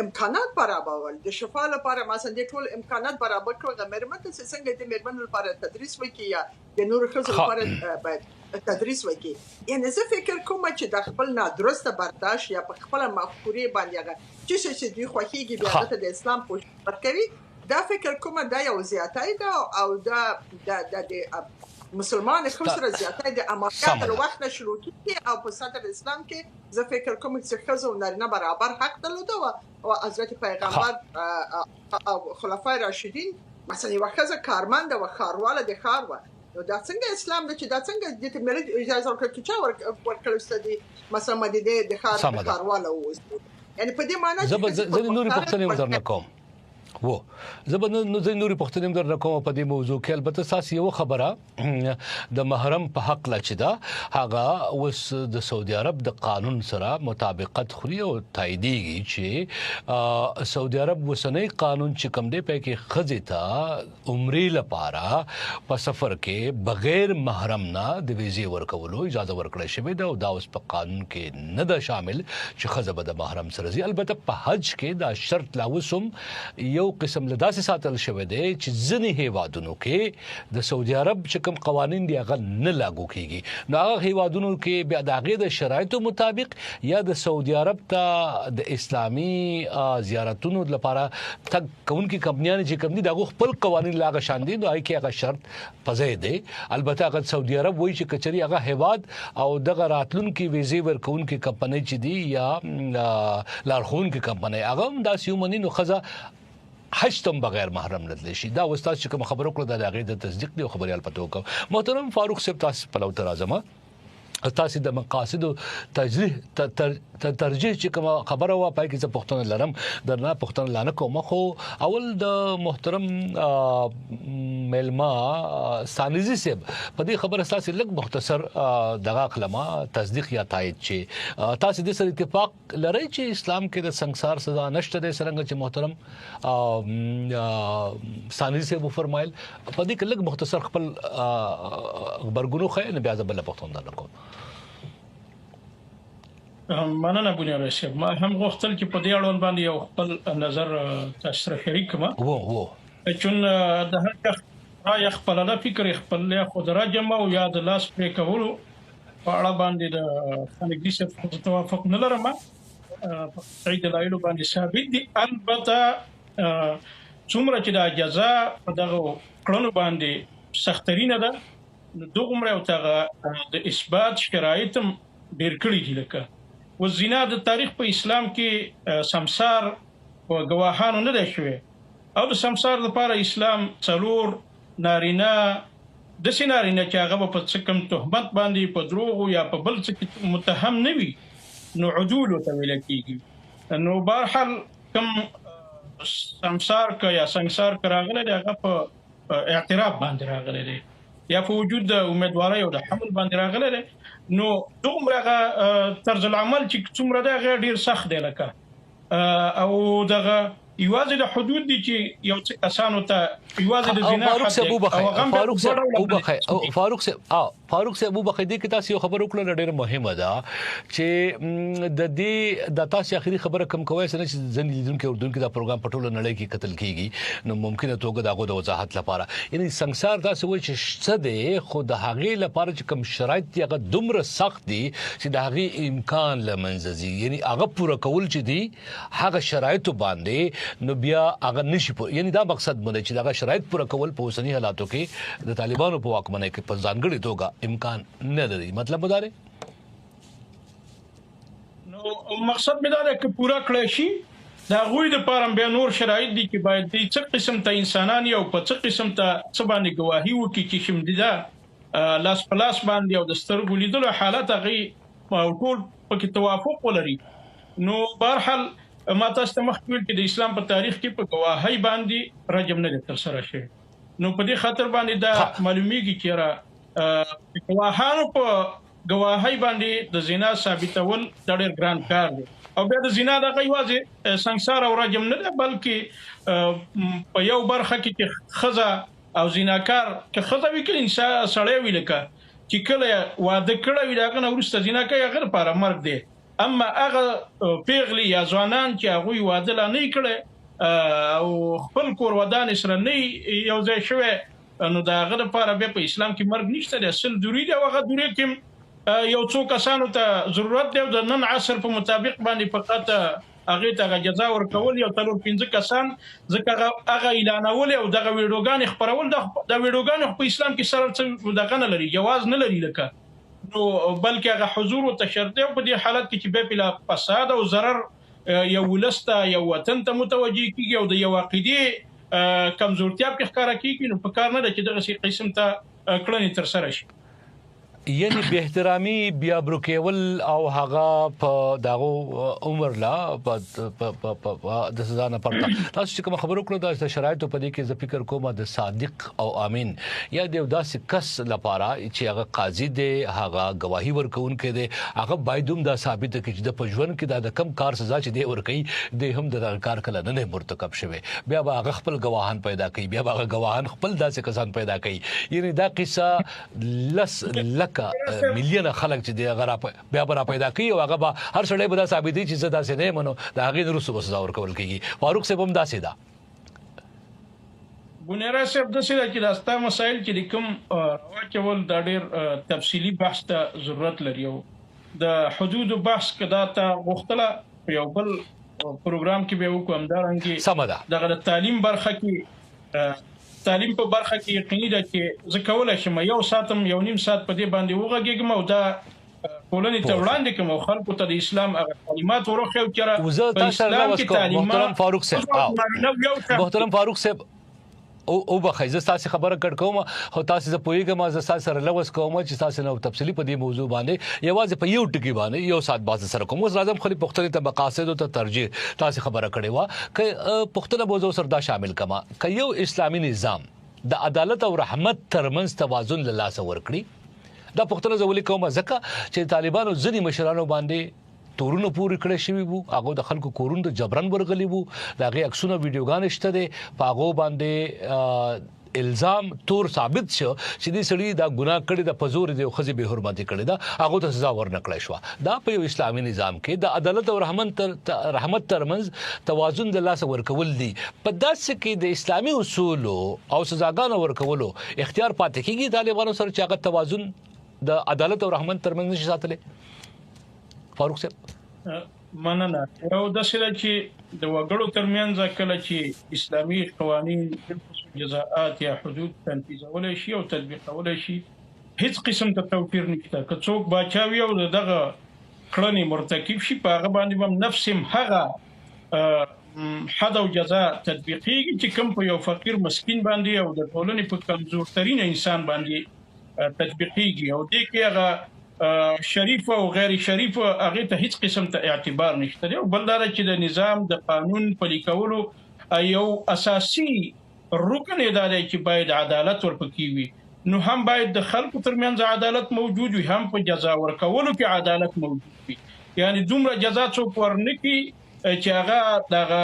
امکانات برابرول د شفا لپاره مثلا د ټول امکانات برابر کړو میرمن ته څنګه د میرمن لپاره تدریس وکړي یا د نور ښځو لپاره تدریس وکړي یعنی زه فکر کوم چې د خپل نادرسته برداشت یا په خپل مفکورې باندې هغه چې دوی خوښيږي بیا د اسلام پوښتنه ورکوي دا فکر کوم دا یو زیاتای ده او دا د مسلمان خسر زیاتای د امریکا د وخت شروع کیږي او په صدر اسلام کې زه فکر کوم چې ښځو نارینه برابر حق درلوده او حضرت پیغمبر او خلفای راشدین مثلا یو ښځه کارمند او خارواله د خار و نو دا څنګه اسلام د چې دا څنګه د ملت اجازه ورکړي چې ورکړل ستدي مثلا مدینه د خارواله و یعنی په دې معنی چې زه نوري پښتنې ورته کوم وو زبر نو زه نوري پښتنیم در کوم په دې موضوع کې البته ساس یو خبره د محرم په حق لا چې دا هغه اوس د سعودي عرب د قانون سره مطابقت خوري او تاییدېږي چې سعودي عرب وسنۍ قانون چې کوم دی په کې خزیتا عمرې لپاره په سفر کې بغیر محرم نه د ویزه ورکولو اجازه ورکړې شوې ده او دا اوس په قانون کې نه ده شامل چې خزه به د محرم سره زی البته په حج کې دا شرط لا وسم یو قسم له داسې ساتل شوی دی چې ځینې هیوادونو کې د سعودي عرب چې کوم قوانین دی هغه نه لاګو کیږي نو هغه هیوادونو کې بیا د هغې د شرایطو مطابق یا د سعودي عرب ته د اسلامي زیارتونو لپاره تګ کوونکي کمپنیان چې کوم دي دغه خپل قوانین لاګه شان دي نو هغه کې هغه شرط پځې دی البته هغه سعودي عرب وایي چې کچري هغه هیواد او دغه راتلونکي ویزه ورکوونکي کمپنۍ چې دي یا لارښوونکي کمپنۍ هغه داسې ومني نو خزه حج تم بغیر محرم نه شي دا استاد چې کوم خبرو کړو د هغه د تصدیق دی خبريال پته وکړه محترم فاروق صاحب تاسو په لوتر اعظم تاسو د مقاصد او ترجیح چې کوم خبره وا پای کې څه پښتون لرم درنه پښتون لانه کوم خو اول د محترم ملما سانیزي صاحب په دې خبره اساسي لږ مختصر دغه کلمه تصدیق یا تایید چې تاسو د سره اتفاق لري چې اسلام کې د سنگسار سزا نشته د سرنګ چې محترم سانیزي صاحب فرمایل په دې کې لږ مختصر خپل خبرګونو خې نه بیا ځبل پښتون درنه کوم مننه بنیاد صاحب ما هم غوښتل چې په دې اړه باندې یو خپل نظر تاسو سره شریک کړم وو چون د هر رای خپل له فکر خپل له خود راجم او یاد لاس پرې کولو په اړه باندې د خلګي سره توافق نه لرم په صحیح دلایل باندې ثابت دي البته څومره چې د جزا په دغه کړنو باندې سخترینه ده دغه عمر او تغه د اثبات شرایط ډیر کړی دي لکه وزنا د تاریخ په اسلام کې سمسار او گواهانو نه دی شوی او د سمسار لپاره اسلام څلور نارینه د سینارینه چې هغه په څه کوم تهمت باندې په دروغ یا په بل څه متهم نه وي نو عدول ته ویل کیږي نو بهرحال کوم سمسار کا یا سنگسار کراغله هغه په اعتراف باندې راغلی دی یا په وجود د امیدوارۍ او د حمل باندې راغلی دی نو دومره طرز العمل چې څومره دا ډیر سخت دی لکه او دغه یوازې د حدود دي چې یو څه کسانو ته یوازې د زنا فاروق صاحب ابو بخیر دې کې تاسو یو خبر وکړه ډېر مهمه ده چې د دې د تاسو اخري خبره کم کوي چې ځنې لیدونکو اردن کې دا پروګرام په ټوله نړۍ کې قتل کیږي نو ممکنه توګه داغه د وضاحت لپاره یعنی سنگسار تاسو وایي چې څه دی خو د هغې لپاره چې کوم شرایط دی هغه دومره سخت دي چې د هغې امکان لمنځي یعنی هغه پوره کول چې دي هغه شرایط باندې نو بیا هغه نشي یعنی دا مقصد مونږ چې دا شرایط پوره کول په اوسنی حالاتو کې د طالبانو په واکمنۍ کې په ځانګړي توګه امکان نه لري مطلب دا دی نو مقصد مې دا دی چې پوره کړی شي دا غوی د پاره بیا نور شرایط دي چې باید د څه قسم ته انسانان یو په څه قسم ته څه باندې گواهی وکړي چې شمدida لاس پلاس باندې او د سترګو لیدلو حالت غي ټول پکې توافق ولري نو بهرحال ما تاسو ته مخکې چې د اسلام په تاریخ کې په گواهی باندې رجم نه تر سره شي نو په دې خاطر باندې دا معلومیږي چې را گواهانو په گواهی باندې د زنا ثابتول ډېر ګران کار دی او بیا د زنا د غیوازه سنگسار او رجم نه ده بلکې په یو برخه کې چې خزه او زناکار چې خزه وکړي انسان سړی ویلکه چې کله واده کړی وي داغه ورسته زنا کوي هغه لپاره مرګ دی اما هغه پیغلی یا ځوانان چې هغه واده لا نه کړي او خپل کور ودان سره نه یو ځای شوی نو داغه لپاره به په اسلام کې مرګ نشته د اصل دوری دی هغه دوری کې یو څو کسانو ته ضرورت دی د نن عصر په مطابق باندې فقط هغه ته جزا ورکول یو تلور 15 کسان ځکه هغه اعلانول او دغه ویډیوګان خبرول د ویډیوګان په اسلام کې سره دغه نه لري جواز نه لري لکه نو بلکې هغه حضور او تشرد په دې حالت کې چې به بلا فساد او ضرر یو ولسته یو وطن ته متوجي کیږي او د یو عقیده کمزورتیا په ښکارا کیږي نو په کار نه ده چې دغه قسم ته کړنې تر سره شي یعنی به احترامي بیا برکول او هغه په دغه عمر لا په د سزا نه پرته تاسو چې کوم خبرو کړو د شرایطو په دې کې ز فکر کوم د صادق او امین یا د داسې کس لپاره چې هغه قاضي دی هغه گواهی ورکوونکی دی هغه باید دا ثابت کړي چې د پژوند کې د کم کار سزا چې دی ورکړي د هم د کار کله نه مرتکب شوی بیا به هغه خپل گواهان پیدا کوي بیا به هغه گواهان خپل داسې کسان پیدا کوي یعنی دا قصه لک مليون خلک چې دی هغه بیا به پیدا کوي او هغه به هر سړی به دا ثابتي چې زه داسې نه منو دا هغه نورسو به سزا ورکول کیږي فاروق صاحب هم داسې ده ګونیرا صاحب داسې ده چې دا ستا مسایل چې کوم راواچول دا ډېر تفصیلي بحث ته ضرورت لري او د حدود بحث کدا ته غوښتله یو بل پروګرام کې به وکړو همدارنګه سم ده دغه د تعلیم برخه کې تعلیم په برخه کې یقیني ده چې زه کولای شم یو ساعتم یو نیم ساعت په دې باندې وغږیږم او دا ټولنې ته وړاندې کوم او خلکو ته د اسلام هغه تعلیمات ورخو چې په اسلام کې محترم فاروق صاحب محترم فاروق صاحب او بخای زه تاسو خبره کړ کوم او تاسو زه پویګم از تاسو سره لوس کوم چې تاسو نو تفصیلی په دې موضوع باندې یوازې په یو ټکی باندې یو سات باز سره کوم لازم خلی پختنی ته مقاصد او ته ترجیح تاسو خبره کړې وا ک پختنه موضوع سره دا شامل کما ک یو اسلامي نظام د عدالت او رحمت ترمنځ توازن له لاس ورکړي دا پختنه زولي کوم ځکه چې طالبانو ځنی مشرانو باندې تورونه پوری کړی شوی وو هغه د خلکو کورون د جبران ورغلی وو دا غي عکسونه ویډیوګان شته دي په هغه باندې الزام تور ثابت شو چې دې سړي دا ګناه کړی د پزور دی خزي به حرمت کړی دا هغه ته سزا ورنکړی شو دا په یو اسلامي نظام کې د عدالت او رحمت ترمنځ توازن د لاس ورکول دي په داسې کې د اسلامي اصول او سزاګانو ورکولو اختیار پاتې کیږي طالبانو سره چې هغه توازن د عدالت او رحمت ترمنځ نشي ساتلی فاروق صاحب مننه یو د سره چې د وګړو ترمنځ کله چې اسلامي قوانين جزاءات یا حدود تنفيذول شي او تطبیقول شي هیڅ قسم ته توفیر نشته که څوک باچاوي او دغه کړنې مرتکب شي په هغه باندې هم نفسم هغه حد او جزاء تطبیقي چې کوم په یو فقیر مسکین باندې او د ټولنې په کمزور ترين انسان باندې تطبیقيږي او دې کې هغه شریف او غیر شریف هغه ته هیڅ قسم ته اعتبار نشته او بلدار چې د نظام د قانون پلي کولو یو اساسي رکن ادارې چې باید عدالت ورپکې وي نو هم باید د خلکو ترمنځ عدالت موجود وي هم په جزا ورکولو کې عدالت موجود وي یعنی دومره جزا څوک ورنکي چې هغه دغه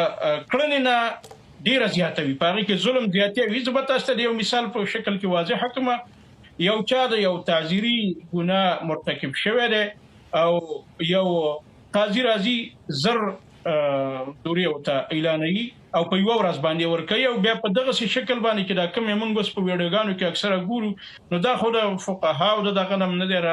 کړنې نه ډیره زیاته وي په هغه کې ظلم زیاته وي زه به تاسو ته یو مثال په شکل کې واضح حکم یو چا د یو تعزیری ګناه مرتکب شوی دی او یو قاضي راځي زر دوري او ته اعلانوي او په یو ورځ باندې ورکوي او بیا په دغه شکل باندې چې دا کوم موږ اوس په ویډیوګانو کې اکثره ګورو نو دا خو د فقها او دغه نم نه دی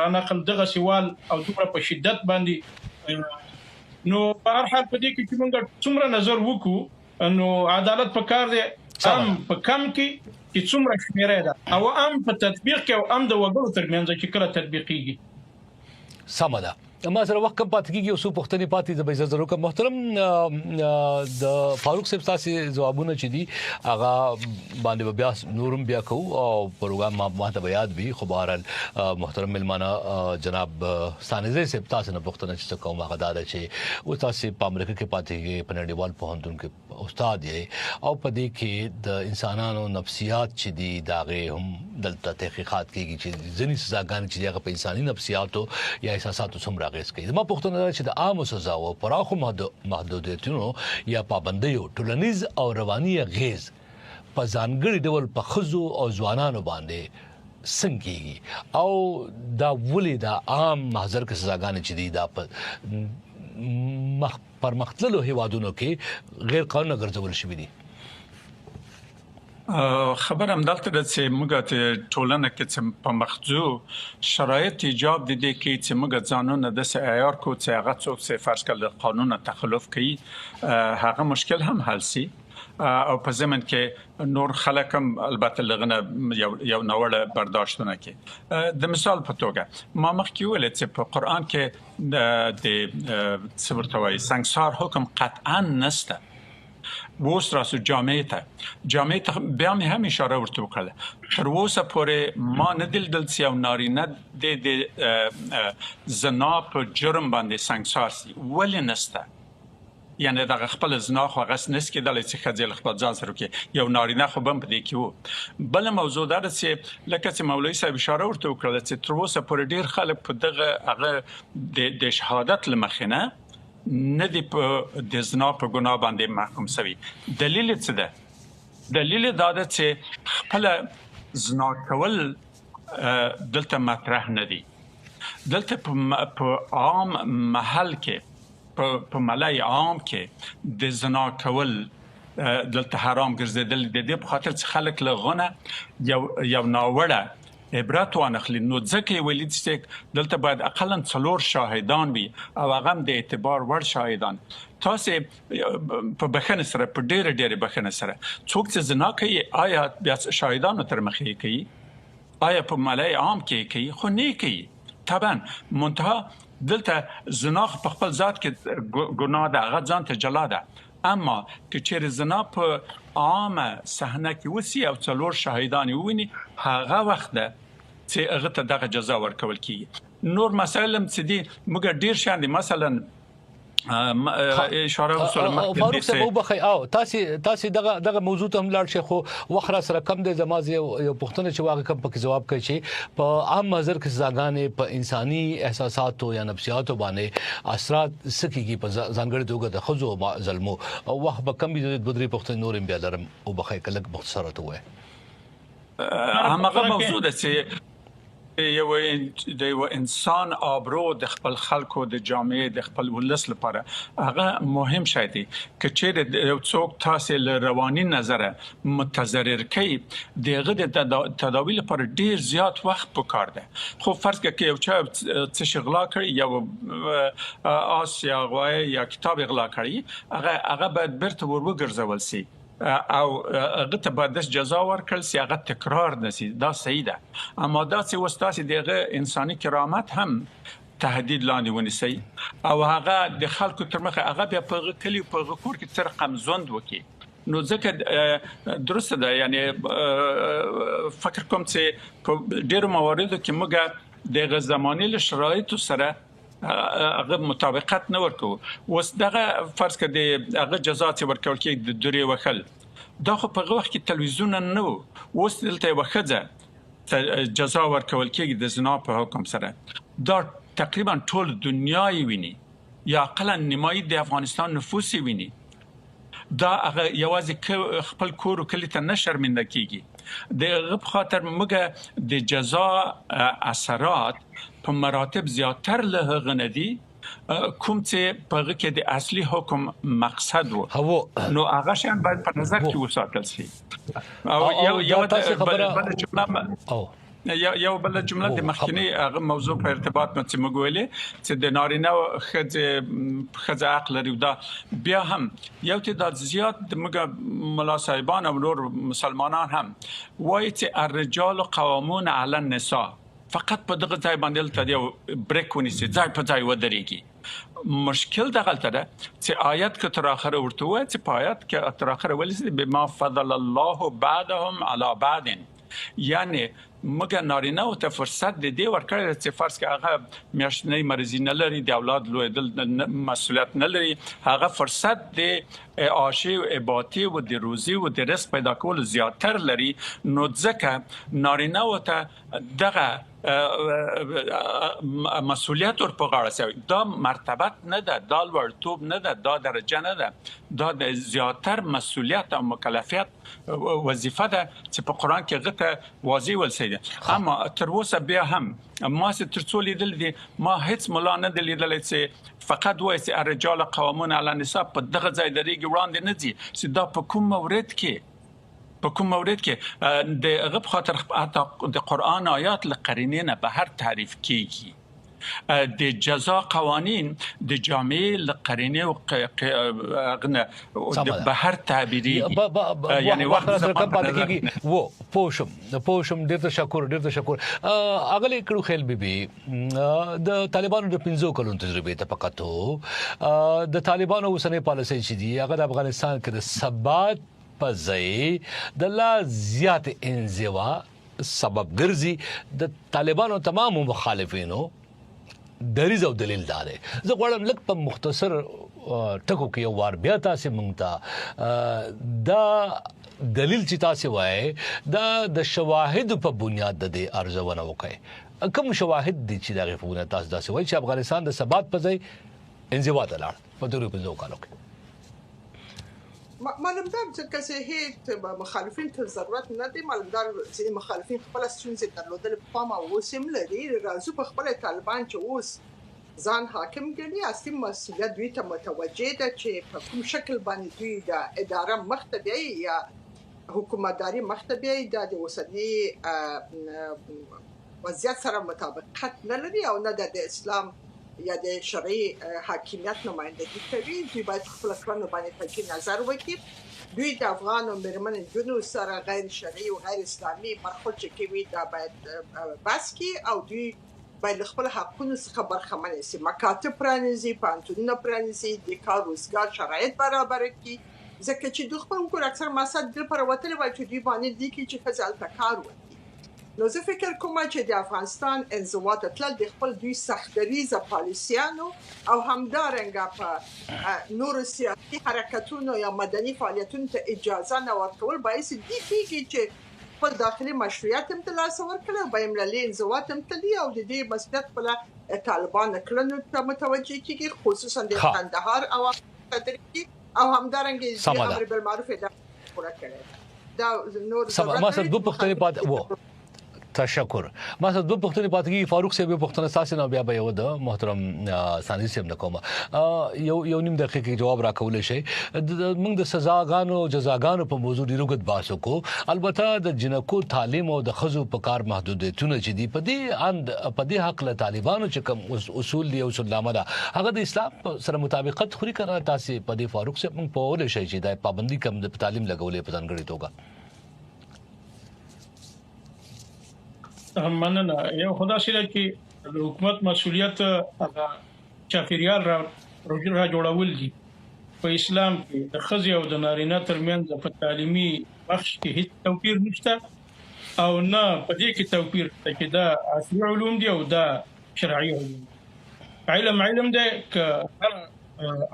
را نقل دغه سوال او دومره په شدت باندې نو په هر حال په دې کې چې موږ څومره نظر وکړو نو عدالت په کار دی ام په کم کې چې څومره شمیره ده او ام په تطبیق کې او ام د وګړو ترمنځ چې کله تطبیقيږي سم ده ما سره وخت کم پاتې کیږي او سو پښتني پاتې د به ضرور کوم محترم د فاروق صاحب تاسو جوابونه چې دي هغه باندې بیا نورم بیا کو او پروګرام ما ته یاد وي خو بهرال محترم ملمانه جناب ثانیزه صاحب تاسو نه پښتنه چې کوم هغه داده چې او تاسو په امریکا کې پاتې کیږي په نړیوال پوهنتون کې استاد یې او په دې کې د انسانانو نفسیات چې دي داغه هم دلته تحقیقات کیږي چې ځینې سزاګانې چې هغه په انساني نفسیاتو یا احساساتو سم راغیس کوي ما پښتنه چې د عام سزا او پراخو محدودیتونو یا پابندیو ټولنیز او رواني غیز په ځانګړي ډول په خزو او ځوانانو باندې څنګه او دا ولې دا عام محضر کې سزاګانې چې دي دا پر مختلفو هیوادونو کې غیر قانوني ګرځول شوی دي خبر هم دلته د چې موږ ته ټولنه کې چې په مخزو شرایط ایجاب دي کې چې موږ ځانونه د سیار کو چې هغه څوک چې فرض کړل قانون تخلف کوي هغه مشکل هم حل سي او په زمن کې نور خلک هم البته لغنه یو نوړه برداشتونه کوي د مثال په توګه ما مخکې ویل چې په قران کې د څورتوي سنگسار حکم قطعا نشته اوس راسو جامعه ته بیا مې هم اشاره ورته وکړه تر اوسه پورې ما نه دل چې یو نارینه د زنا په جرم باندې سنگسار سي ولې نسته یعنی دا خپل زنا خو غس نس کې د لڅ خځل خپل ځان سره کې یو نارینه خو بم پدې کې وو بل موضوع دا چې لکه چې مولوی صاحب اشاره ورته وکړه چې تر اوسه پورې ډیر خلک په دغه هغه د شهادت لمخنه نه دی په د زنا په ګناه باندې محکوم شوی دلیل څه ده دلیل دا ده چې خپل زنا کول دلته مطرح نه دی دلته په عام محل کې په ملای عام کې د زنا کول دلته حرام ګرځیدل د دې په خاطر چې خلک لغونه یو ناوړه عبرت وانخلي نو ځکه ولید چې دلته باید اقلا 4 شاهدان وي او هغه د اعتبار وړ شاهدان تاسو په بخنه سره په ډېر بخنه سره څوک چې زنا کوي آیا بیا شاهدانو تر مخې کوي آیا په ملای عام کې کوي خو نه کوي طبعا منتها دلته زنا په خپل ذات کې ګناه ده هغه ځان ته جلا ده اما که چیرې زنا په عامه صحنه کې وسی او 4 شاهدان وویني هغه وخت ده چې هغه ته دغه جزا ورکول کیږي نور مسائل هم چې دي موږ ډیر شان دي مثلا اشاره وسره فاروق صاحب وبخي او تاسو دغه موضوع ته هم لاړ شي خو وخره سره کم د زمازي یو پښتنه چې واقع کم پکې جواب کوي چې په عام نظر کې سزاګانې په انساني احساساتو یا نفسیاتو باندې اثرات سکیږي په ځانګړي توګه د خزو ظلمو او وخت به کم د بدري پښتون نور بیا لرم وبخي کله مختصره ته وای هغه موضوع ده چې یو انسان آبرو د خپل خلکو د جامعې د خپل ولس لپاره هغه مهم شی دی که چیرې یو څوک تاسو له رواني نظره متضرر کوي دغه د تداوی لپاره ډیر زیات وخت پکار دی خو فرض کړئ یو څه شغلا کړی یو آس یا غوای یا کتاب اغلا کړی هغه باید برته ورګرځول شي او هغه ته باید جزا ورکړل شي هغه تکرار نشي دا صحیح ده اما دا چې وستاسي دغه انساني کرامت هم تهدید لاندې ونیسي او هغه د خلکو تر مخه هغه بیا په کلی په کور کې تر قمزوند وکي نو ځکه درسته ده یعنی فکر کوم چې په ډیرو مواردو کې موږ د زماني له شرایطو سره هغه مطابقت نه ورکو وس دغه فرض کړي هغه جزا چې ورکول کېږي د دوري وکل دا خو په وخت کې تلویزیون نه وو وس دلته وخځه جزا ورکول کېږي د زنا په حکم سره دا تقریبا ټول دنیا ویني یا اقلا نیمایي د افغانستان نفوس ویني دا هغه یوازې خپل کور او کلی ته نه شرمنده کیږي د غو خاطر موږ د جزا اثرات په مراتب زیاتر له غندي کوم چې په هغه کې د اصلي حکم مقصد وو نو هغه شان باید په نظر کې وساتل شي او یو بل جمله یو بل جمله د مخکنی هغه موضوع په ارتباط مې چې موږ ویلې چې د نارینه خځه عقل لري دا بیا هم یو تعداد زیات د موږ ملا صاحبان او نور مسلمانان هم وایي چې الرجال قوامون علی النساء فقط په دغه ځای باندې تل یو بریک ونیسي ځای په ځای ودرېږي مشکل دغه ده چې آیت کې تر اخره ورته وایي چې په آیت کې تر اخره ولې بما فضل الله بعضهم على بعض یعنی موږ نارینه او ته فرصت د دې ورکړل چې فرض کې هغه میاشتنی مرزي نه لري د اولاد لویدل مسؤلیت نه لري هغه فرصت د عاشي او اباطي او د روزي او د رزق پیدا کول زیاتر لري نو ځکه نارینه او ته دغه مسؤلیت ور په غاړه شوی دا مرتبت نه ده دا ورتوب نه ده دا درجه نه ده دا د زیاتر مسؤلیت او مکلفیت وظیفه ده چې په قران کې غته واضح ولسي اما تر اوسه بیا هم ما چې ترڅو لیدل دي ما هیڅ مولا نه لیدل چې فقط وایي چې الرجال قوامون علی النساء په دغه ځای درېږي وړاندې نه دي چې دا په کوم مورد کې د غب خاطر حتی د قران آیات لقرینه نه بهر تعریف کیږي د جزا قوانين د جامع لقرینه او غنه بهر تعبیری یعنی وخت سره کم پاتې کیږي وو پوشم ډېر تشکر اغلی کړو خیل بيبي د طالبانو د 15 کلونو تجربه ته پکاتو د طالبانو اوسنۍ پالیسي چې دی هغه د افغانستان کې د ثبات په ځای د لا زیات انزوا سبب ګرځي د طالبانو تمام مخالفینو دریز او دلیل دار زه غواړم لکه په مختصر ټکو کې یو وار بیا تاسو مونږ ته دا دلیل چې تاسو وایي دا د شواهد په بنیاد د ارزونه وکړي کوم شواهد دي چې دا غوښنه تاسو وایي چې افغانستان د ثبات په ځای انزوا ته لاړ په دغه په ځو کالو کې معلومدار ځکه چې هیڅ مخالفین ته ضرورت نه دی معلومدار چې مخالفین خپل ستونزې درلودل په پام او وسیم لري راځو په خپل طالبان چې اوس ځان حاکم ګڼي اصلي مسؤلیت دوی ته متوجه ده چې په کوم شکل باندې دوی د اداره مختبي یا حکومتداري مختبي د اوسنی وضعیت سره مطابقت نه لري او نه د اسلام یا د شرعي حاکمیت نمائندګي کوي دوی باید خپل کړنو باندې تجدید نظر وکړي دوی د افغان او مرمن جنو سره غیر شرعي او غیر اسلامي برخورد کوي دا باید بس کی او دوی باید خپل حقوقو څخه برخمن شي مکاتب پرانیزي پانتونونه پرانیزي د کار روزګار شرایط برابر کړي ځکه چې دوی خپل کور اکثر مقصد د پروتل وای چې دوی باندې دي چې فزال تکار وکړي نو زه فکر کوم چې د افغانستان انزوا ته تل د خپل دوی سختریزه پالیسیانو او همدارنګه په نور سیاسي حرکتونو یا مدني فعالیتونو ته اجازه نه ورکول باعث دي چې خپل داخلي مشروعیت هم ترلاسه ورکړي او بایمللي انزوا هم تلي او د دې مسؤلیت خپل طالبان کړنو ته متوجه کیږي خصوصا د قندهار او همدارنګه د امر بالمعروف اداره پوره کړي دا نور ما سره دوه پختنې پات وو تشکر ما څه دوه پښتنې پاتګي فاروق صاحب پښتنه تاسو نه بیا به یو د محترم ثاني صاحب نکوم یو نیم دقیقې جواب راکول شي موږ د سزاګانو جزاګانو په موضوع ډیرو غد باسو کو البته د جنکو تعلیم او د خزو په کار محدودیتونه چې دی په دې حق له طالبانو چې کوم اصول دی او سلامه ده هغه د اسلام سره مطابقت خوري کنه تاسو په دې فاروق صاحب موږ په ول شي چې د پابندي کم د تعلیم لګولې په ځانګړي توګه مننه یو خدا سره چې د حکومت مسؤلیت هغه چاپیریال را جوړول دي په اسلام کې د خزي او د نارینه ترمنځ په تعلیمي بخش کې هیڅ توپیر نشته او نه په دې کې توپیر شته چې دا عصري علوم دي او دا شرعي علوم علم دی ک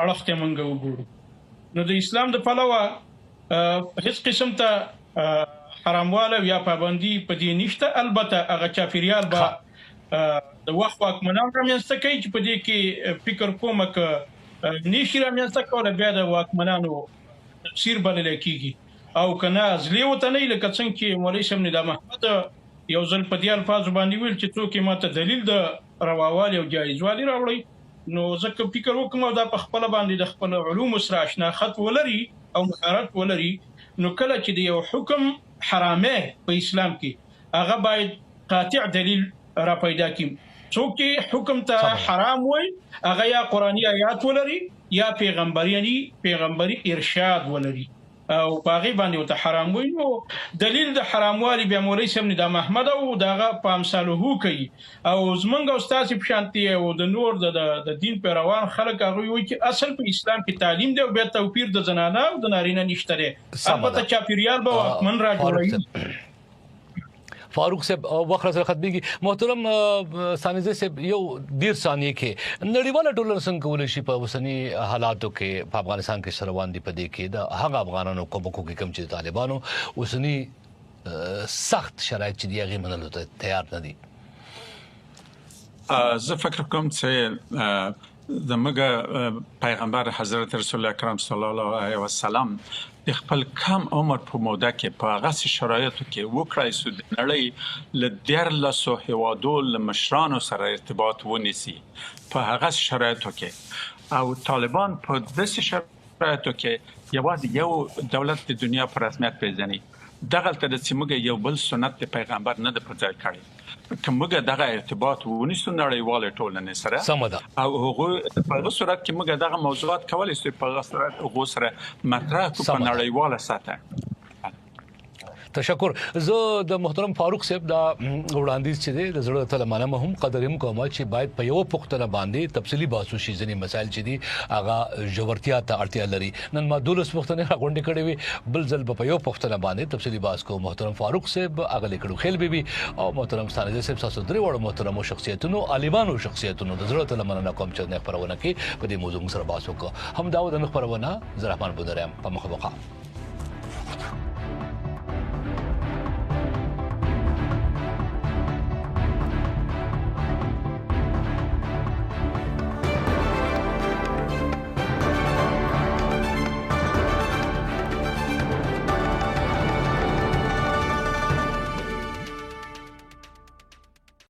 اړخته مونږ وګورو نو د اسلام د پلوه هیڅ قسم ته حرامواله یا پابندي په دې نشته البته هغه چاپیریال به د وخت واکمنان رامنځته کوي چې په دې کې فکر کوم ک نشي رامنځته کوله بیا د واکمنانو تفسیر بلل کیږي او کنه ازلی وته نه لکه څنګه چې مولوی شم نظام احمد یو ځل په دې الفاظ باندې ویل چې څوک ماته دلیل د رواوالي او جایزوالي راوړي نو ځکه فکر وکم او دا په خپل باندې د خپل علوم سره آشنا خط ولري او مهارت ولري نو کله چې د یو حکم حرامه په اسلام کې هغه باید قاطع دلیل را پیدا کړي څوک حکم ته حرام وي هغه یا قرآنی آیات ولري یا پیغمبري ارشاد ولري او باغی باندې ته حرام وي نو دلیل د حراموالي بیا مولوی سم نظام احمد او دغه په امثالو کوي او زمونږ استاد په شانتي او د نور د دین پیروان خلک هغه وي چې اصل په اسلام کې تعلیم دی او بیا توپیر د زنانه او د نارینه نشته دی البته چاپیریال به من را جوړوي فاروق صاحب وخت سره ختميږي محترم ثاني صاحب یو ډیر ثانیه کې نړیواله ټولنه څنګه کولای شي په اوسنی حالاتو کې په افغانستان کې سروان دي په دې کې د هغه افغانانو کوم چې طالبانو اوسنی سخت شرایط چې دیغه منلو ته تیار نه دي زه فکر کوم چې زموږ پیغمبر حضرت رسول الله کرام صلی الله علیه وسلم د خپل کم عمر په موده کې په هغه شرایطو کې وکړای سو د نړۍ له 14 هیوادو له مشرانو سره ارتباط ونیسي په هغه شرایطو کې او طالبان په داسې شرایطو کې یوازې یو دولت د دنیا په رسمیت پیژني دغه تر چې موږ یو بل سنت د پیغمبر نه د پرځای کړی کومه دغه ارتباط ونیسو نړیوال ټولنې سره سم ده او هغه په هغه صورت کې موږ دغه موضوعات کولای شو په هغه صورت هغه سره مطرح کو په نړیواله سطح. تشکر. زه د محترم فاروق صاحب دا وړاندیز چې دی د زړه تل منم هم قدرم کوم چې باید په یو پختنه باندې تفصیلی بحث وشي ځینې مسایل چې دي هغه جوړتیا ته اړتیا لري. نن ما 12 پختنه غونډه کړې وي بل ځل په یو پختنه باندې تفصیلی بحث کو. محترم فاروق صاحب هغه لیکلو خیل بيبي او محترم ستانه صاحب تاسو درې وړ محترم شخصیتونو عالمانو شخصیتونو د زړه تل مننه کوم چې نه خبرونه کې په دې موضوع سره بحث وکړو. هم دا د خبرونه زه رحمان بودرم په مخه